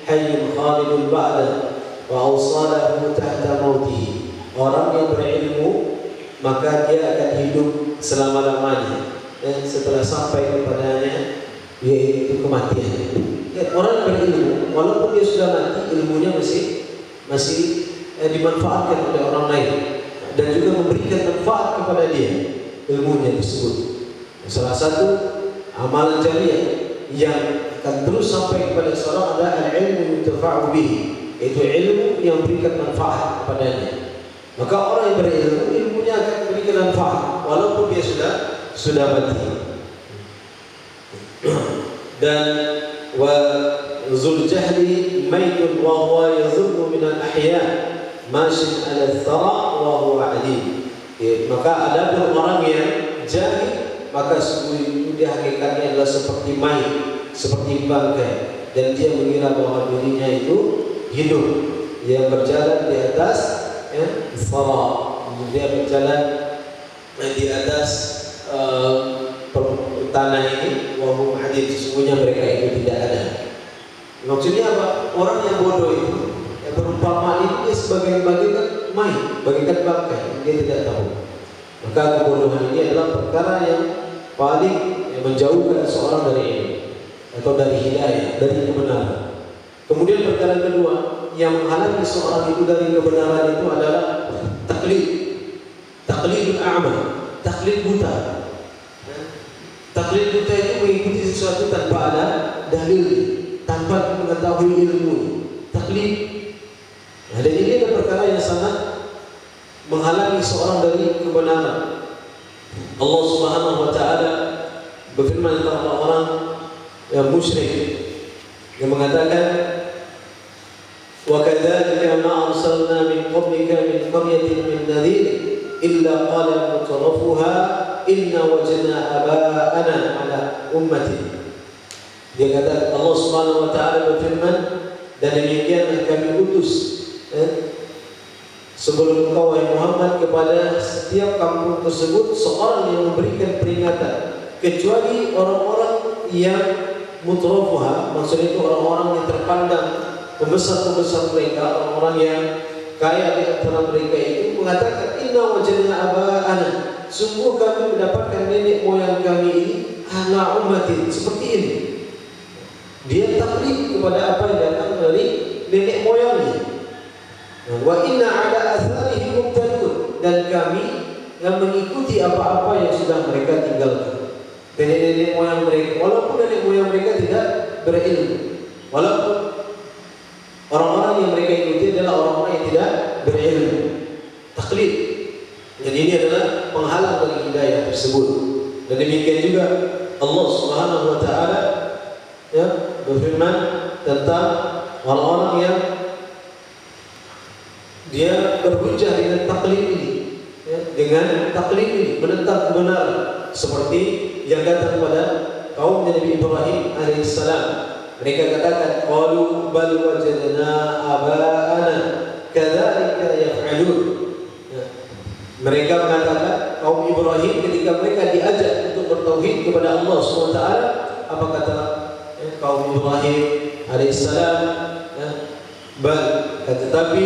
hayyun khalidun ba'da wa awsalahu tahta mautihi. Orang yang berilmu maka dia akan hidup selama-lamanya, dan setelah sampai kepadanya yaitu kematian. Ya, orang berilmu walaupun dia sudah mati, ilmunya masih dimanfaatkan oleh orang lain, dan juga memberikan manfaat kepada dia ilmunya tersebut. Salah satu amalan jariah yang akan terus sampai kepada seorang adalah ilmu yuntafa'u bihi, yaitu ilmu yang memberikan manfaat kepadanya. Maka orang yang berilmu, ilmunya akan memberikan manfaat walaupun dia sudah mati. Dan wa zul jahli maitun wa huwa yazunnu min al-ahya mashin ala al-thara wa huwa alim. Maka ada orang yang jahil, maka sungguh dia hakikatnya adalah seperti mayit, seperti bangkai, dan dia mengira bahwa dirinya itu hidup, yang berjalan di atas sarat, dia berjalan di atas tanah ini. Wa hum hadid, sesungguhnya mereka itu tidak ada. Maksudnya apa? Orang yang bodoh itu perumpamaan itu dia sebagai bagaikan main, bagaikan bangkai, dia tidak tahu. Maka kebodohan ini adalah perkara yang paling menjauhkan seorang dari ilmu atau dari hidayah, dari kebenaran. Kemudian perkara kedua yang menghalangi seorang itu dari kebenaran itu adalah taklidul a'ma, taklid buta. Taklid buta itu mengikuti sesuatu tanpa ada dalil, tanpa mengetahui ilmu. Taklid. Nah, dan ini adalah perkara yang sangat menghalangi seorang dari kebenaran. Allah Subhanahu wa taala berfirman tentang orang yang musyrik yang mengatakan, wa kadzalika ma arsalna min qablika min qaryatin min nadhir illa qala mutrafuha inna wajadna aba'ana ala ummati. Dia kata, Allah Subhanahu wa taala berfirman, dan demikian kami utus sebelum kau wahai Muhammad kepada setiap kampung tersebut seorang yang memberikan peringatan, kecuali orang-orang yang mutrafuha, maksudnya itu orang-orang yang terpandang pembesar-pembesar mereka, orang-orang yang kaya di antara mereka itu mengatakan, inna wajadna aba'ana, sungguh kami mendapatkan nenek moyang kami ini ala ummatin, seperti ini. Dia taklid kepada apa yang datang dari nenek moyangnya. Wa inna ala atharihim muqtadun, dan kami yang mengikuti apa-apa yang sudah mereka tinggalkan. Nenek moyang mereka, walaupun nenek moyang mereka tidak berilmu, walaupun orang-orang yang mereka ikuti adalah orang-orang yang tidak berilmu. Taklid. Dan ini adalah penghalang dari hidayah tersebut. Dan demikian juga Allah Subhanahu wa taala berfirman tentang orang-orang yang dia berhujjah dengan taklid ini, dengan taklid ini menentang kebenaran, seperti yang datang pada kaum Nabi Ibrahim alaihissalam. Mereka katakan, qalu bal wajadna aba'ana kadzalika yaf'alun. Mereka mengatakan, kaum Ibrahim ketika mereka diajak untuk bertauhid kepada Allah SWT, apa kata kaum Ibrahim alaihissalam? Bal, tetapi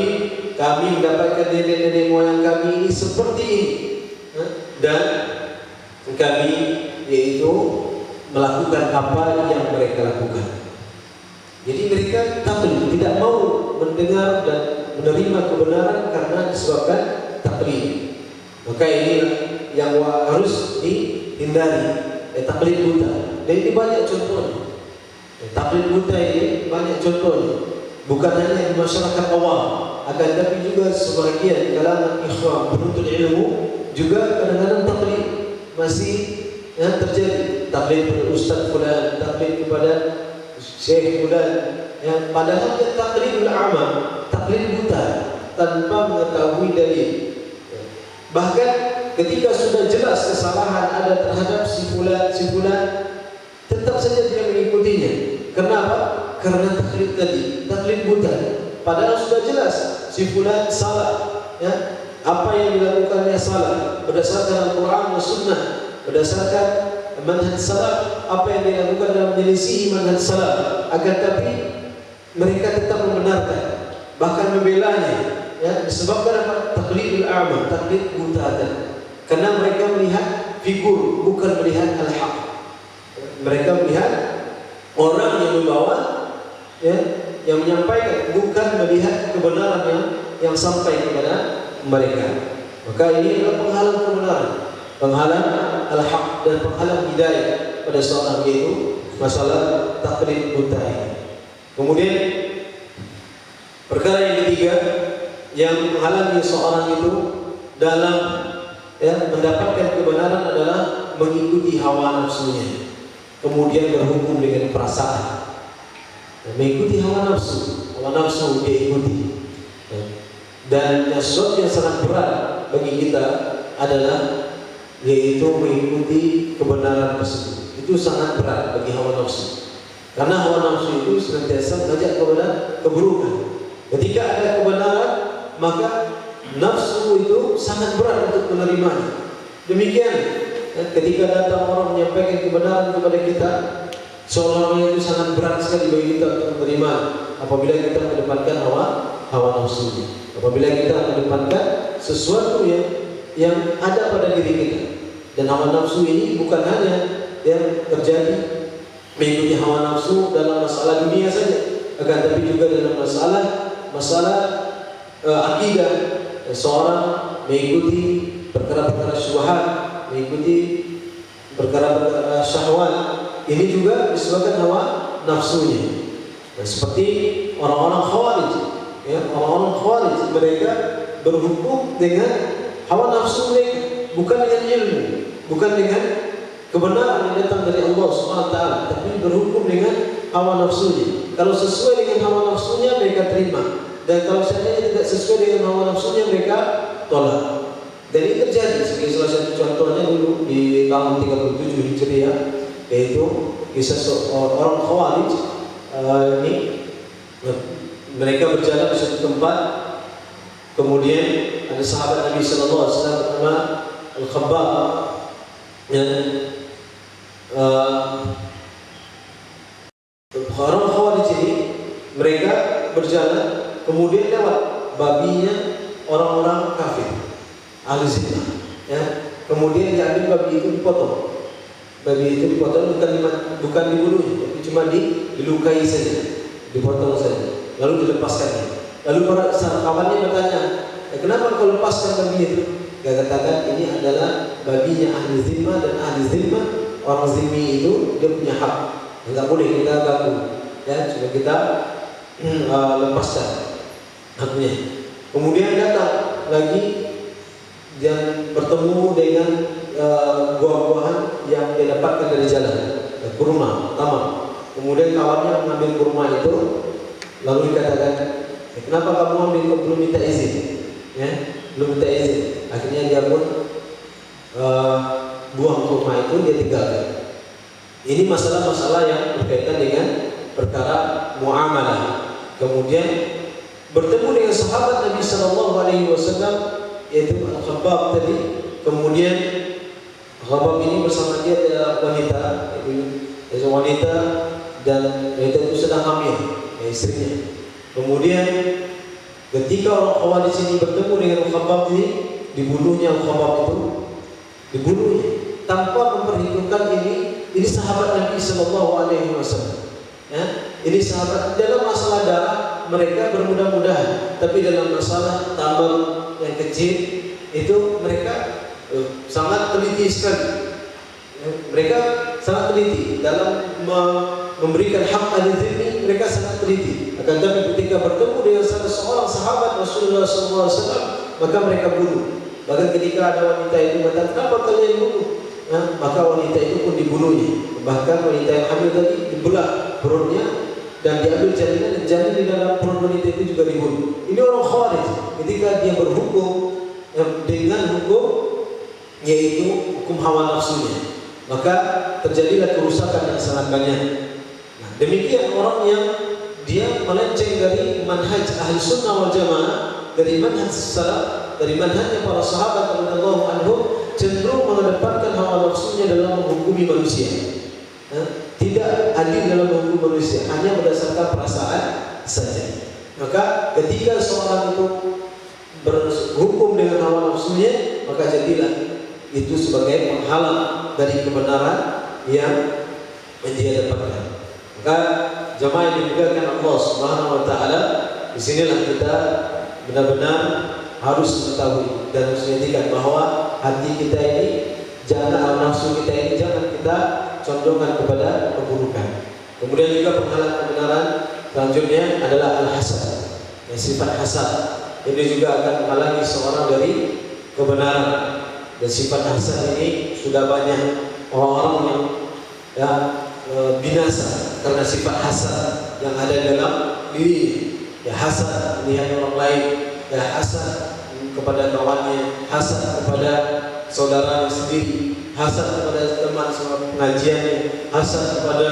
kami mendapatkan nenek-nenek moyang kami ini seperti ini, dan kami yaitu melakukan apa yang mereka lakukan. Jadi mereka taklid, tidak mau mendengar dan menerima kebenaran karena disebabkan taklid. Maka ini yang harus dihindari, taklid buta. Dan ini banyak contohnya. Taklid buta ini banyak contohnya. Bukan hanya di masyarakat awam, akan tapi juga sebagian kalangan ikhwan penuntut ilmu juga kadang-kadang taklid masih terjadi. Taklid kepada ustaz fulan, taklid kepada syekh fulan, yang padahal dia taklidul a'ma, taklid buta tanpa mengetahui dalil. Bahkan ketika sudah jelas kesalahan ada terhadap si fulan, tetap saja dia mengikutinya. Kenapa? Karena taklid tadi, taklid buta. Padahal sudah jelas si fulan salah, apa yang dilakukannya salah berdasarkan Al-Quran dan Sunnah, berdasarkan manhaj salaf, apa yang dilakukan dalam menyelisihi manhaj salaf. Akan tapi mereka tetap membenarkan, bahkan membelanya, disebabkan apa? Taklidul a'ma, taklid buta. Karena mereka melihat figur, bukan melihat al-haq. Mereka melihat orang yang membawa, yang menyampaikan, bukan melihat kebenaran yang sampai kepada mereka. Maka ini adalah penghalang kebenaran, penghalang al-haq dan penghalang hidayah pada seorang, yaitu masalah taklid buta ini. Kemudian perkara yang ketiga yang menghalangi seorang itu dalam mendapatkan kebenaran adalah mengikuti hawa nafsunya, kemudian berhukum dengan perasaan. Mengikuti hawa nafsu dia ikuti. Dan sesuatu yang sangat berat bagi kita adalah yaitu mengikuti kebenaran tersebut. Itu sangat berat bagi hawa nafsu. Karena hawa nafsu itu senantiasa mengajak kepada keburukan. Ketika ada kebenaran, maka nafsu itu sangat berat untuk menerimanya. Demikian ketika datang orang menyampaikan kebenaran kepada kita, seolah-olah itu sangat berat sekali bagi kita untuk menerima. Apabila kita mengedepankan hawa nafsu, apabila kita mengedepankan sesuatu yang ada pada diri kita. Dan hawa nafsu ini bukan hanya yang terjadi mengikuti hawa nafsu dalam masalah dunia saja, akan tapi juga dalam masalah akidah. Seorang mengikuti perkara-perkara syubhat, mengikuti perkara-perkara syahwat, ini juga disebabkan hawa nafsunya. Nah, seperti orang-orang Khawarij, orang-orang Khawarij, mereka berhukum dengan hawa nafsu mereka, bukan dengan ilmu, bukan dengan kebenaran yang datang dari Allah SWT, tapi berhukum dengan hawa nafsunya. Kalau sesuai dengan hawa nafsunya mereka terima, dan kalau seandainya tidak sesuai dengan hawa nafsunya mereka tolak. Dan ini terjadi sebagai salah satu contohnya dulu di tahun 37 Hijriah, yaitu kisah orang Khawarij. Ini mereka berjalan di suatu tempat, kemudian ada sahabat Nabi Sallallahu Alaihi Wasallam bernama Al-Khabbab. Orang Khawarij ini mereka berjalan, kemudian lewat babinya orang-orang kafir, ahli zina. Kemudian diambil babi itu dipotong. Babi itu dipotong bukan dibunuh, tapi cuma dilukai saja, dipotong saja, lalu dilepaskan. Lalu para kawannya bertanya, kenapa kau lepaskan babi itu? Dia katakan ini adalah babinya ahli zimah, dan ahli zimah, orang zimmi itu dia punya hak, enggak boleh kita ganggu, cuma kita lepaskan haknya. Kemudian datang lagi dan bertemu dengan buah-buahan yang dia dapatkan dari jalan, kurma, tamak. Kemudian kawannya mengambil kurma itu, lalu dikatakan, kenapa kamu ambil, kau belum minta izin? Belum minta izin. Akhirnya dia pun buang kurma itu, dia tinggalkan. Ini masalah-masalah yang berkaitan dengan perkara muamalah. Kemudian bertemu dengan sahabat Nabi Sallallahu Alaihi Wasallam, yaitu Al-Khabbab tadi. Kemudian Khabbab ini bersama dia adalah wanita, yaitu wanita, dan wanita itu sedang hamil, istrinya. Kemudian ketika orang Khawarij ini bertemu dengan Khabbab ini, dibunuhnya Khabbab itu, dibunuhnya tanpa memperhitungkan ini sahabat Nabi Sallallahu Alaihi Wasallam. Ini sahabat. Dalam masalah darah mereka bermudah-mudahan, tapi dalam masalah tamar yang kecil itu mereka sangat teliti sekali. Mereka sangat teliti dalam memberikan hak ahli zimmi, mereka sangat teliti. Akan tetapi ketika bertemu dengan seorang sahabat Rasulullah SAW, maka mereka bunuh. Bahkan ketika ada wanita itu berkata, kenapa kalian bunuh? Maka wanita itu pun dibunuhnya. Bahkan wanita yang hamil tadi dibelah perutnya dan diambil janinnya, dan janin di dalam perut wanita itu juga dibunuh. Ini orang Khawarij. Ketika dia berhukum dengan hukum, yaitu hukum hawa nafsunya, maka terjadilah kerusakan yang sangat banyak. Nah, demikian orang yang dia melenceng dari manhaj ahli sunnah wal jamaah, dari manhaj salaf, dari manhajnya para sahabat radhiyallahu anhum, cenderung mengedepankan hawa nafsunya dalam menghukumi manusia. Tidak adil dalam menghukum manusia, hanya berdasarkan perasaan saja. Maka ketika seorang itu berhukum dengan hawa nafsunya, maka jadilah itu sebagai penghalang dari kebenaran yang dia dapatkan. Maka jemaah yang dimuliakan Allah Subhanahu wa taala, disinilah kita benar-benar harus mengetahui dan harus menjadikan bahwa hati kita ini, jangan nafsu kita ini jangan kita condongkan kepada keburukan. Kemudian juga penghalang kebenaran selanjutnya adalah al-hasad, sifat hasad. Ini juga akan menghalangi seorang dari kebenaran. Dan sifat hasad ini sudah banyak orang-orang yang binasa karena sifat hasad yang ada dalam diri. Ya, hasad melihat orang lain, ya hasad kepada kawannya, hasad kepada saudaranya sendiri, hasad kepada teman pengajiannya, hasad kepada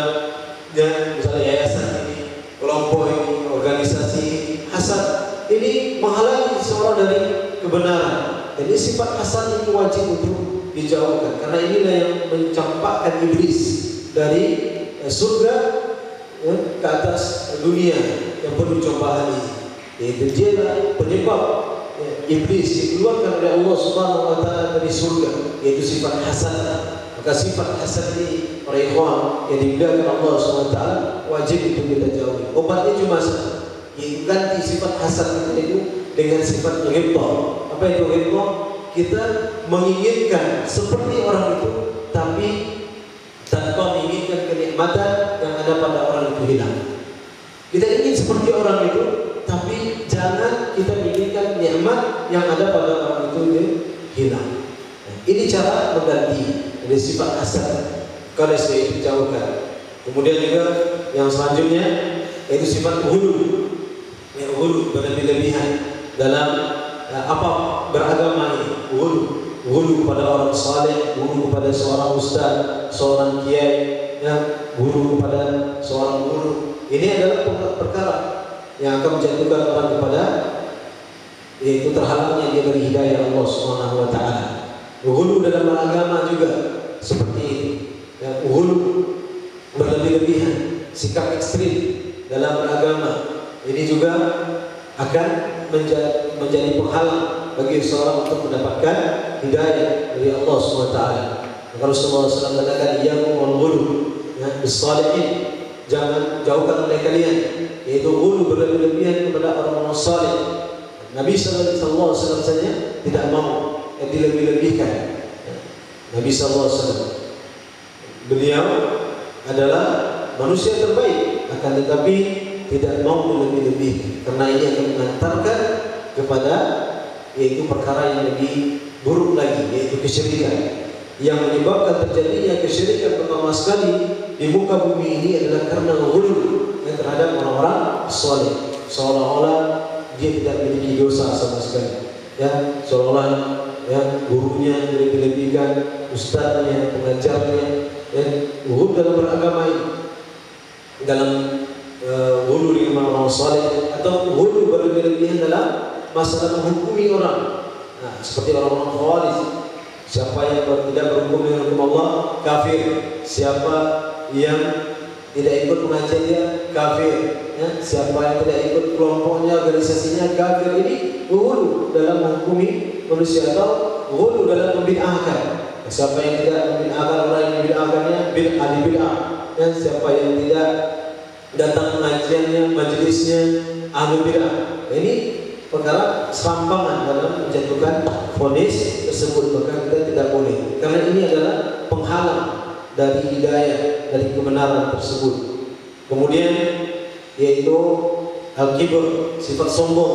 misalnya yayasan ini, kelompok ini, organisasi ini, hasad ini menghalangi seseorang dari kebenaran. Jadi sifat hasad ini wajib untuk dijauhkan, karena inilah yang mencampakkan iblis dari surga ke atas dunia yang penuh cobaan ini. Yaitu dialah penyebab iblis dikeluarkan oleh Allah Subhanahu wa taala dari surga, yaitu sifat hasad. Maka sifat hasad ini para ikhwan yang dimuliakan Allah Subhanahu wa taala wajib untuk kita jauhi. Obatnya cuma satu, yaitu ganti sifat hasad itu dengan sifat ghibah. Apa itu ghibah? Kita menginginkan seperti orang itu, tapi tanpa menginginkan kenikmatan yang ada pada orang itu hilang. Kita ingin seperti orang itu, tapi jangan kita menginginkan nikmat yang ada pada orang itu hilang. Ini cara mengganti dari sifat hasad. Kalau saya itu jauhkan. Kemudian juga yang selanjutnya yaitu sifat ghulu. Yang ghulu berlebih-lebihan dalam apa beragama ini. Ghulu kepada orang saleh, ghulu kepada seorang ustaz, seorang kiai, ghulu kepada seorang guru. Ini adalah perkara yang akan menjatuhkan orang kepada, yaitu terhalangnya dia dari hidayah Allah Subhanahu wa taala. Ghulu dalam agama juga seperti ini. Ghulu berlebih-lebihan, sikap ekstrim dalam beragama. Ini juga akan menjadi penghalang bagi seorang untuk mendapatkan hidayah dari Allah Subhanahu wa taala. Maka Rasulullah SAW katakan, "Iyyakum wal ghulu bis-shalihin." Jangan jauhkan oleh kalian yaitu ghulu berlebih-lebihan kepada orang-orang saleh. Nabi sallallahu alaihi wasallam saja tidak mau dilebih-lebihkan. Nabi sallallahu alaihi wasallam, beliau adalah manusia terbaik, akan tetapi tidak mau dilebih-lebihkan, karena ini akan mengantarkan kepada yaitu perkara yang lebih buruk lagi, yaitu kesyirikan. Yang menyebabkan terjadinya kesyirikan pertama sekali di muka bumi ini adalah karena ghulu terhadap orang-orang saleh. Seolah-olah dia tidak memiliki dosa sama sekali. Ya, seolah-olah gurunya dilebih-lebihkan, ustadznya, pengajarnya, ghulu dalam beragama ini, dalam ghulu dengan orang saleh, atau ghulu berlebih-lebihan dalam masalah menghukumi orang. Nah, seperti orang-orang Khawarij. Siapa yang tidak berhukum dengan hukum Allah, kafir. Siapa yang tidak ikut pengajiannya, kafir. Ya, siapa yang tidak ikut kelompoknya, organisasinya, kafir. Ini ghulu dalam menghukumi manusia, atau ghulu dalam membid'ahkan. Siapa yang tidak membid'ahkan orang yang membid'ahkannya, ahli bid'ah. Ya, siapa yang tidak datang pengajiannya, majelisnya, ahli bid'ah. Ini perkara serampangan dalam menjatuhkan vonis tersebut. Maka kita tidak boleh, karena ini adalah penghalang dari hidayah, dari kebenaran tersebut. Kemudian yaitu al-kibr, sifat sombong.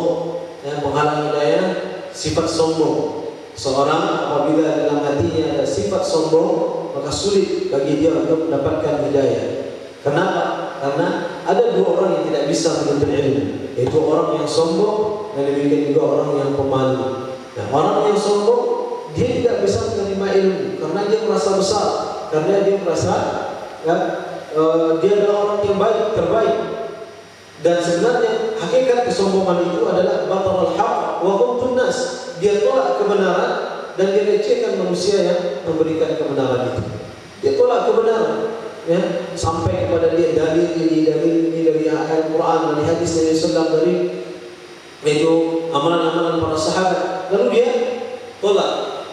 Penghalang hidayah, sifat sombong. Seorang apabila dalam hatinya ada sifat sombong, maka sulit bagi dia untuk mendapatkan hidayah. Kenapa? Karena ada dua orang yang tidak bisa menuntut ilmu, yaitu orang yang sombong dan demikian juga orang yang pemalu. Nah, orang yang sombong dia tidak bisa menerima ilmu karena dia merasa besar, karena dia merasa dia adalah orang yang terbaik. Dan sebenarnya hakikat kesombongan itu adalah batarul haq wa ghamtun nas. Dia tolak kebenaran dan dia lecehkan manusia yang memberikan kebenaran itu. Dia tolak kebenaran, ya, sampai kepada dia dalil ini dari ayat Quran, dari hadis Nabi sallallahu alaihi wasallam, yaitu amalan-amalan para sahabat. Lalu dia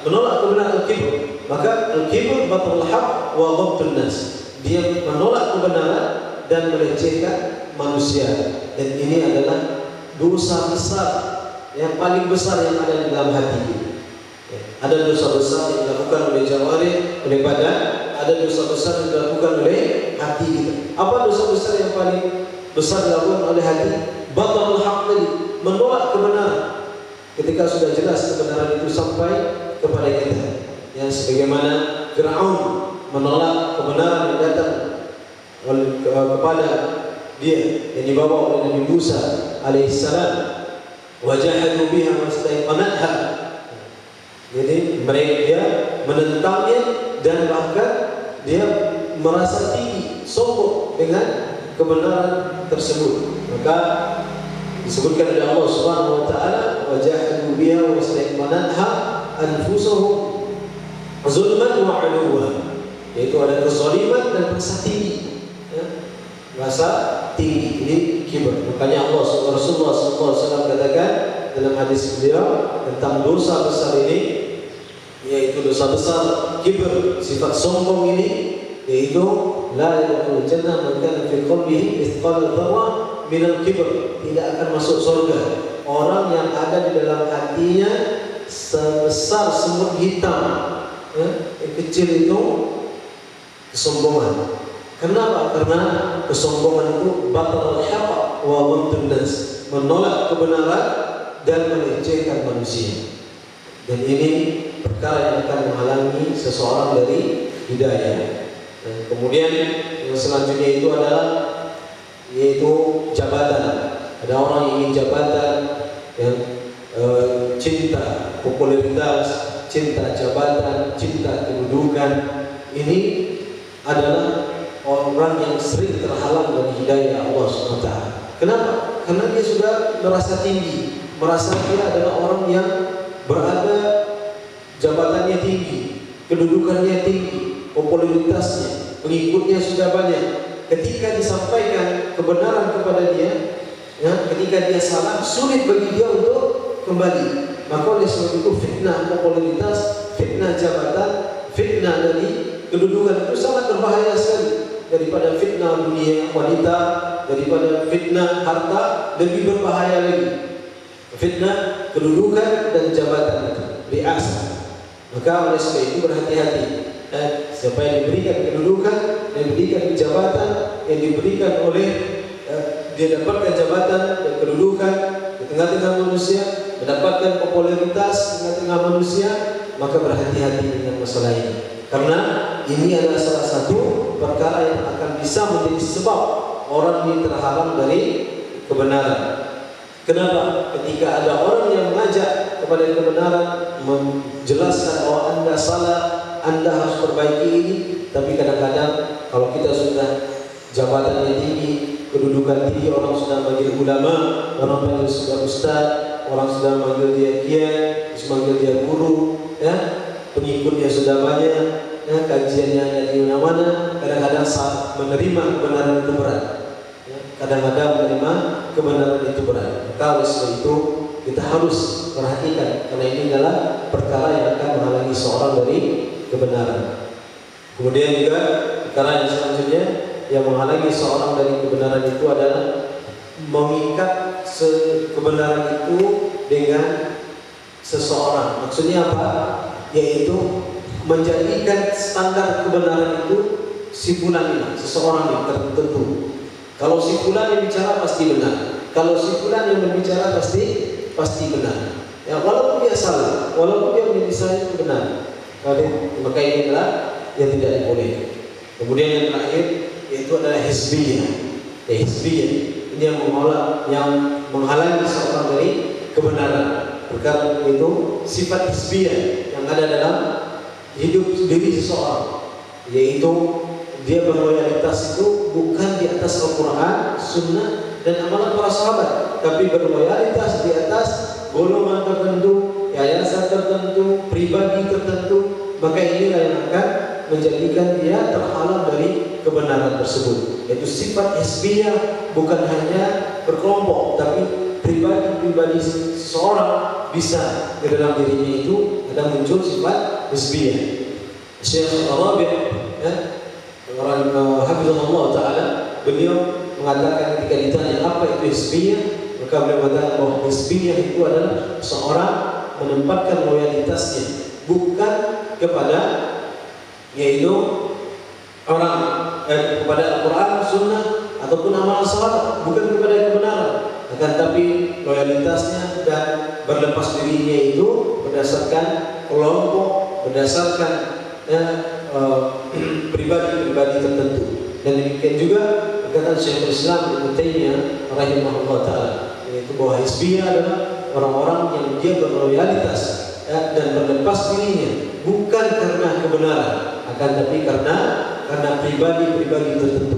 menolak kebenaran, al-kibr. Maka al-kibr batarul haq wa ghamtun nas. Dia menolak kebenaran dan melecehkan manusia. Dan ini adalah dosa besar yang paling besar yang ada di dalam hati. Ada dosa besar yang dilakukan oleh jawarih, oleh badan. Ada dosa besar yang dilakukan oleh hati kita. Apa dosa besar yang paling besar dilakukan oleh hati? Batarul haq tadi, menolak kebenaran. Ketika sudah jelas kebenaran itu sampai kepada kita, yang sebagaimana Fir'aun menolak kebenaran yang datang kepada dia, yang dibawa oleh Nabi Musa alaihissalam. Wajahadu biha wastaiqanatha. Jadi mereka dia menentangnya dan bahkan dia merasa tinggi, sombong dengan kebenaran tersebut. Maka di Disebutkan oleh Allah Subhanahu wa taala, wa jahadu biha wa yastaiqanatha anfusuhum zulman wa 'uluwa. Yaitu ada kezaliman dan rasa tinggi. Ya. Rasa tinggi ini kibr. Makanya Rasulullah SAW katakan dalam hadis beliau tentang dosa besar ini, yaitu dosa besar kibr, sifat sombong ini, yaitu la yadkhulul jannah man kana fi qalbihi mithqal dzarrah min al-kibr, tidak akan masuk surga orang yang ada di dalam hatinya sebesar semut hitam, ya, yang kecil itu kesombongan. Kenapa? Karena kesombongan itu batal al-haqq wa ghamtun nas, menolak kebenaran dan melecehkan manusia. Dan ini perkara yang akan menghalangi seseorang dari hidayah. Dan kemudian yang selanjutnya itu adalah yaitu jabatan. Ada orang yang ingin jabatan, yang cinta popularitas, cinta jabatan, cinta kedudukan. Ini adalah orang yang sering terhalang dari hidayah Allah SWT. Kenapa? Karena dia sudah merasa tinggi, merasa dia adalah orang yang berada jabatannya tinggi, kedudukannya tinggi, popularitasnya, pengikutnya sudah banyak. Ketika disampaikan kebenaran kepada dia, ya, ketika dia salah, sulit bagi dia untuk kembali. Maka oleh sebab itu fitnah popularitas, fitnah jabatan, fitnah dari kedudukan itu sangat berbahaya sekali. Daripada fitnah dunia wanita, daripada fitnah harta, lebih berbahaya lagi fitnah kedudukan dan jabatan itu, riasah. Maka oleh sebab itu berhati-hati. Siapa yang diberikan kedudukan, yang diberikan jabatan, yang diberikan oleh dia dapatkan jabatan dan kedudukan di tengah-tengah manusia, mendapatkan popularitas di tengah-tengah manusia, maka berhati-hati dengan masalah ini. Karena ini adalah salah satu perkara yang akan bisa menjadi sebab orang ini terhalang dari kebenaran. Kenapa? Ketika ada orang yang mengajak kepada kebenaran, menjelaskan bahwa Anda salah, Anda harus perbaiki ini, tapi kadang-kadang kalau kita sudah jabatannya tinggi, kedudukan tinggi, orang sudah manggil ulama, orang manggil sudah ustaz, orang sudah manggil dia kiai, manggil dia guru, ya, pengikutnya sudah banyak, ya, kajiannya ada di mana-mana. Kadang-kadang saat menerima kebenaran itu berat, ya, kadang-kadang menerima kebenaran itu berat. Maka oleh sebab itu kita harus perhatikan, karena ini adalah perkara yang akan menghalangi seorang dari kebenaran. Kemudian juga perkara yang selanjutnya yang menghalangi seorang dari kebenaran itu adalah mengikat kebenaran itu dengan seseorang. Maksudnya apa? Yaitu menjadikan standar kebenaran itu si fulan ini, seseorang yang tertentu. Kalau si fulan yang bicara pasti benar. Kalau si fulan yang berbicara pasti benar. Ya, walaupun dia salah, walaupun dia menjadi itu benar. Maka ini adalah yang tidak dibolehkan. Kemudian yang terakhir yaitu adalah hizbiyah. Ya, hizbiyah ini yang menghalangi seorang dari kebenaran. Perkara itu sifat hizbiyah yang ada dalam hidup diri seseorang, yaitu dia berloyalitas itu bukan di atas Al-Quran, Sunnah dan amalan para sahabat, tapi berloyalitas di atas golongan tertentu, yayasan tertentu, pribadi tertentu. Maka inilah yang akan menjadikan dia terhalang dari kebenaran tersebut. Yaitu sifat hizbiyah bukan hanya berkelompok, tapi pribadi-pribadi seseorang bisa di dalam dirinya itu ada muncul sifat hizbiyah. Syekh Rabi', ya, orang hafizahullah taala, beliau mengatakan ketika ditanya apa itu hizbiyah, maka beliau mengatakan bahwa hizbiyah itu adalah seorang menempatkan loyalitasnya bukan kepada yaitu orang kepada Al-Quran, Sunnah ataupun amalan sahabat, bukan kepada kebenaran, akan tapi loyalitasnya dan berlepas dirinya itu berdasarkan kelompok, berdasarkan pribadi-pribadi tertentu. Dan demikian juga perkataan Syekhul Islam Ibnu Taimiyah rahimahullah taala, yaitu bahwa hizbiyah adalah orang-orang yang dia berloyalitas dan berlepas dirinya bukan karena kebenaran, akan tapi karena pribadi-pribadi tertentu.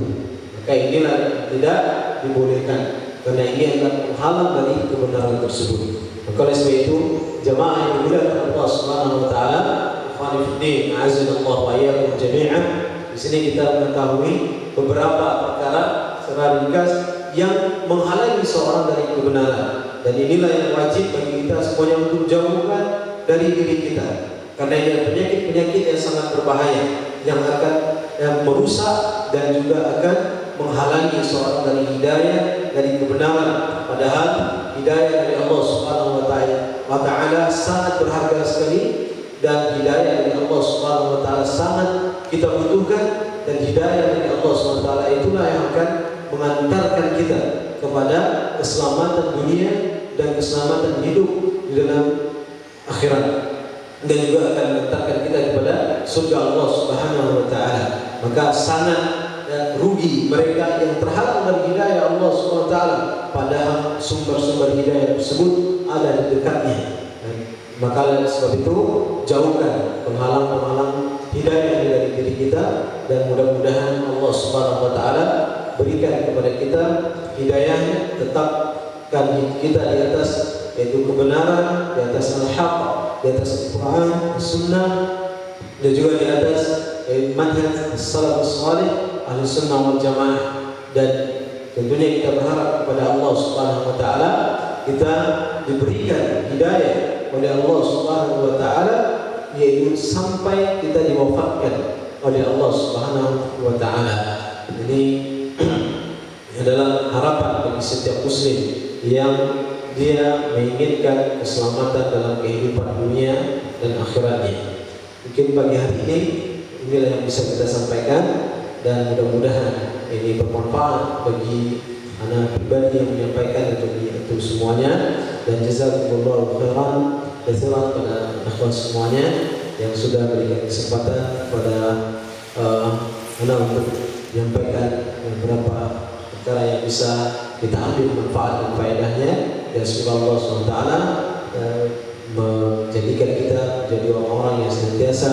Maka inilah yang tidak dibolehkan. karena ini adalah penghalang dari kebenaran tersebut. Maka oleh sebab itu, jamaah yang dimuliakan Allah Subhanahu wa taala, ikhwani fiddin, a'azzanallahu wa iyyakum jami'an. Di sini kita mengetahui beberapa perkara secara ringkas yang menghalangi seorang dari kebenaran, dan inilah yang wajib bagi kita semuanya untuk jauhkan dari diri kita, karena ini penyakit-penyakit yang sangat berbahaya yang akan merusak dan juga akan menghalangi seorang dari hidayah, dari kebenaran. Padahal hidayah dari Allah Subhanahu wa taala sangat berharga sekali, dan hidayah dari Allah Subhanahu wa taala sangat kita butuhkan, dan hidayah dari Allah Subhanahu wa taala itulah yang akan mengantarkan kita kepada keselamatan dunia dan keselamatan hidup di dalam akhirat, dan juga akan mengantarkan kita kepada surga Allah Subhanahu wa taala. Maka sangat rugi mereka yang terhalang dari hidayah Allah Subhanahu wa taala, padahal sumber-sumber hidayah tersebut ada di dekatnya. Maka oleh sebab itu, jauhkan penghalang-penghalang hidayah dari diri kita, dan mudah-mudahan Allah Subhanahu wa taala berikan kepada kita hidayahnya, tetapkan kita di atas yaitu kebenaran, di atas al-haq, di atas Al-Quran, Sunnah, dan juga di atas manhaj as-salafus salih, ahli sunnah wal jamaah. Dan tentunya kita berharap kepada Allah Subhanahu wa taala kita diberikan hidayah oleh Allah Subhanahu wa taala, yaitu sampai kita diwafatkan oleh Allah Subhanahu wa taala. Ini adalah harapan bagi setiap muslim yang dia menginginkan keselamatan dalam kehidupan dunia dan akhiratnya. Mungkin pagi hari ini inilah yang bisa kita sampaikan, dan mudah-mudahan ini bermanfaat bagi anak pribadi yang menyampaikan untuk semuanya. Dan jazakumullahu khairan katsiran pada akhwat semuanya yang sudah berikan kesempatan kepada anak untuk menyampaikan beberapa perkara yang bisa kita ambil manfaat dan faedahnya. Dan semoga Allah SWT menjadikan kita menjadi orang-orang yang senantiasa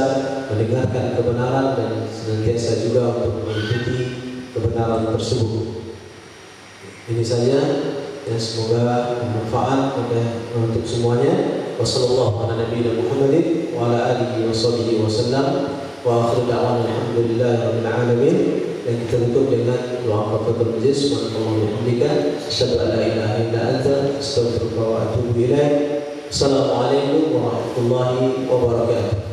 mendengarkan kebenaran dan senantiasa juga untuk mengikuti kebenaran tersebut. Ini saja, ya, semoga bermanfaat untuk semuanya. Wassallallahu ala nabiyina Muhammadin wa ala alihi wa sahbihi wasallam, wa akhiru da'wana alhamdulillahirabbil alamin. Dan kita tutup dengan doa kafaratul majlis. Subhanallah wa bihamdika, asyhadu an la ilaha illa anta, astaghfiruka wa atubu ilaik. Assalamualaikum warahmatullahi wabarakatuh.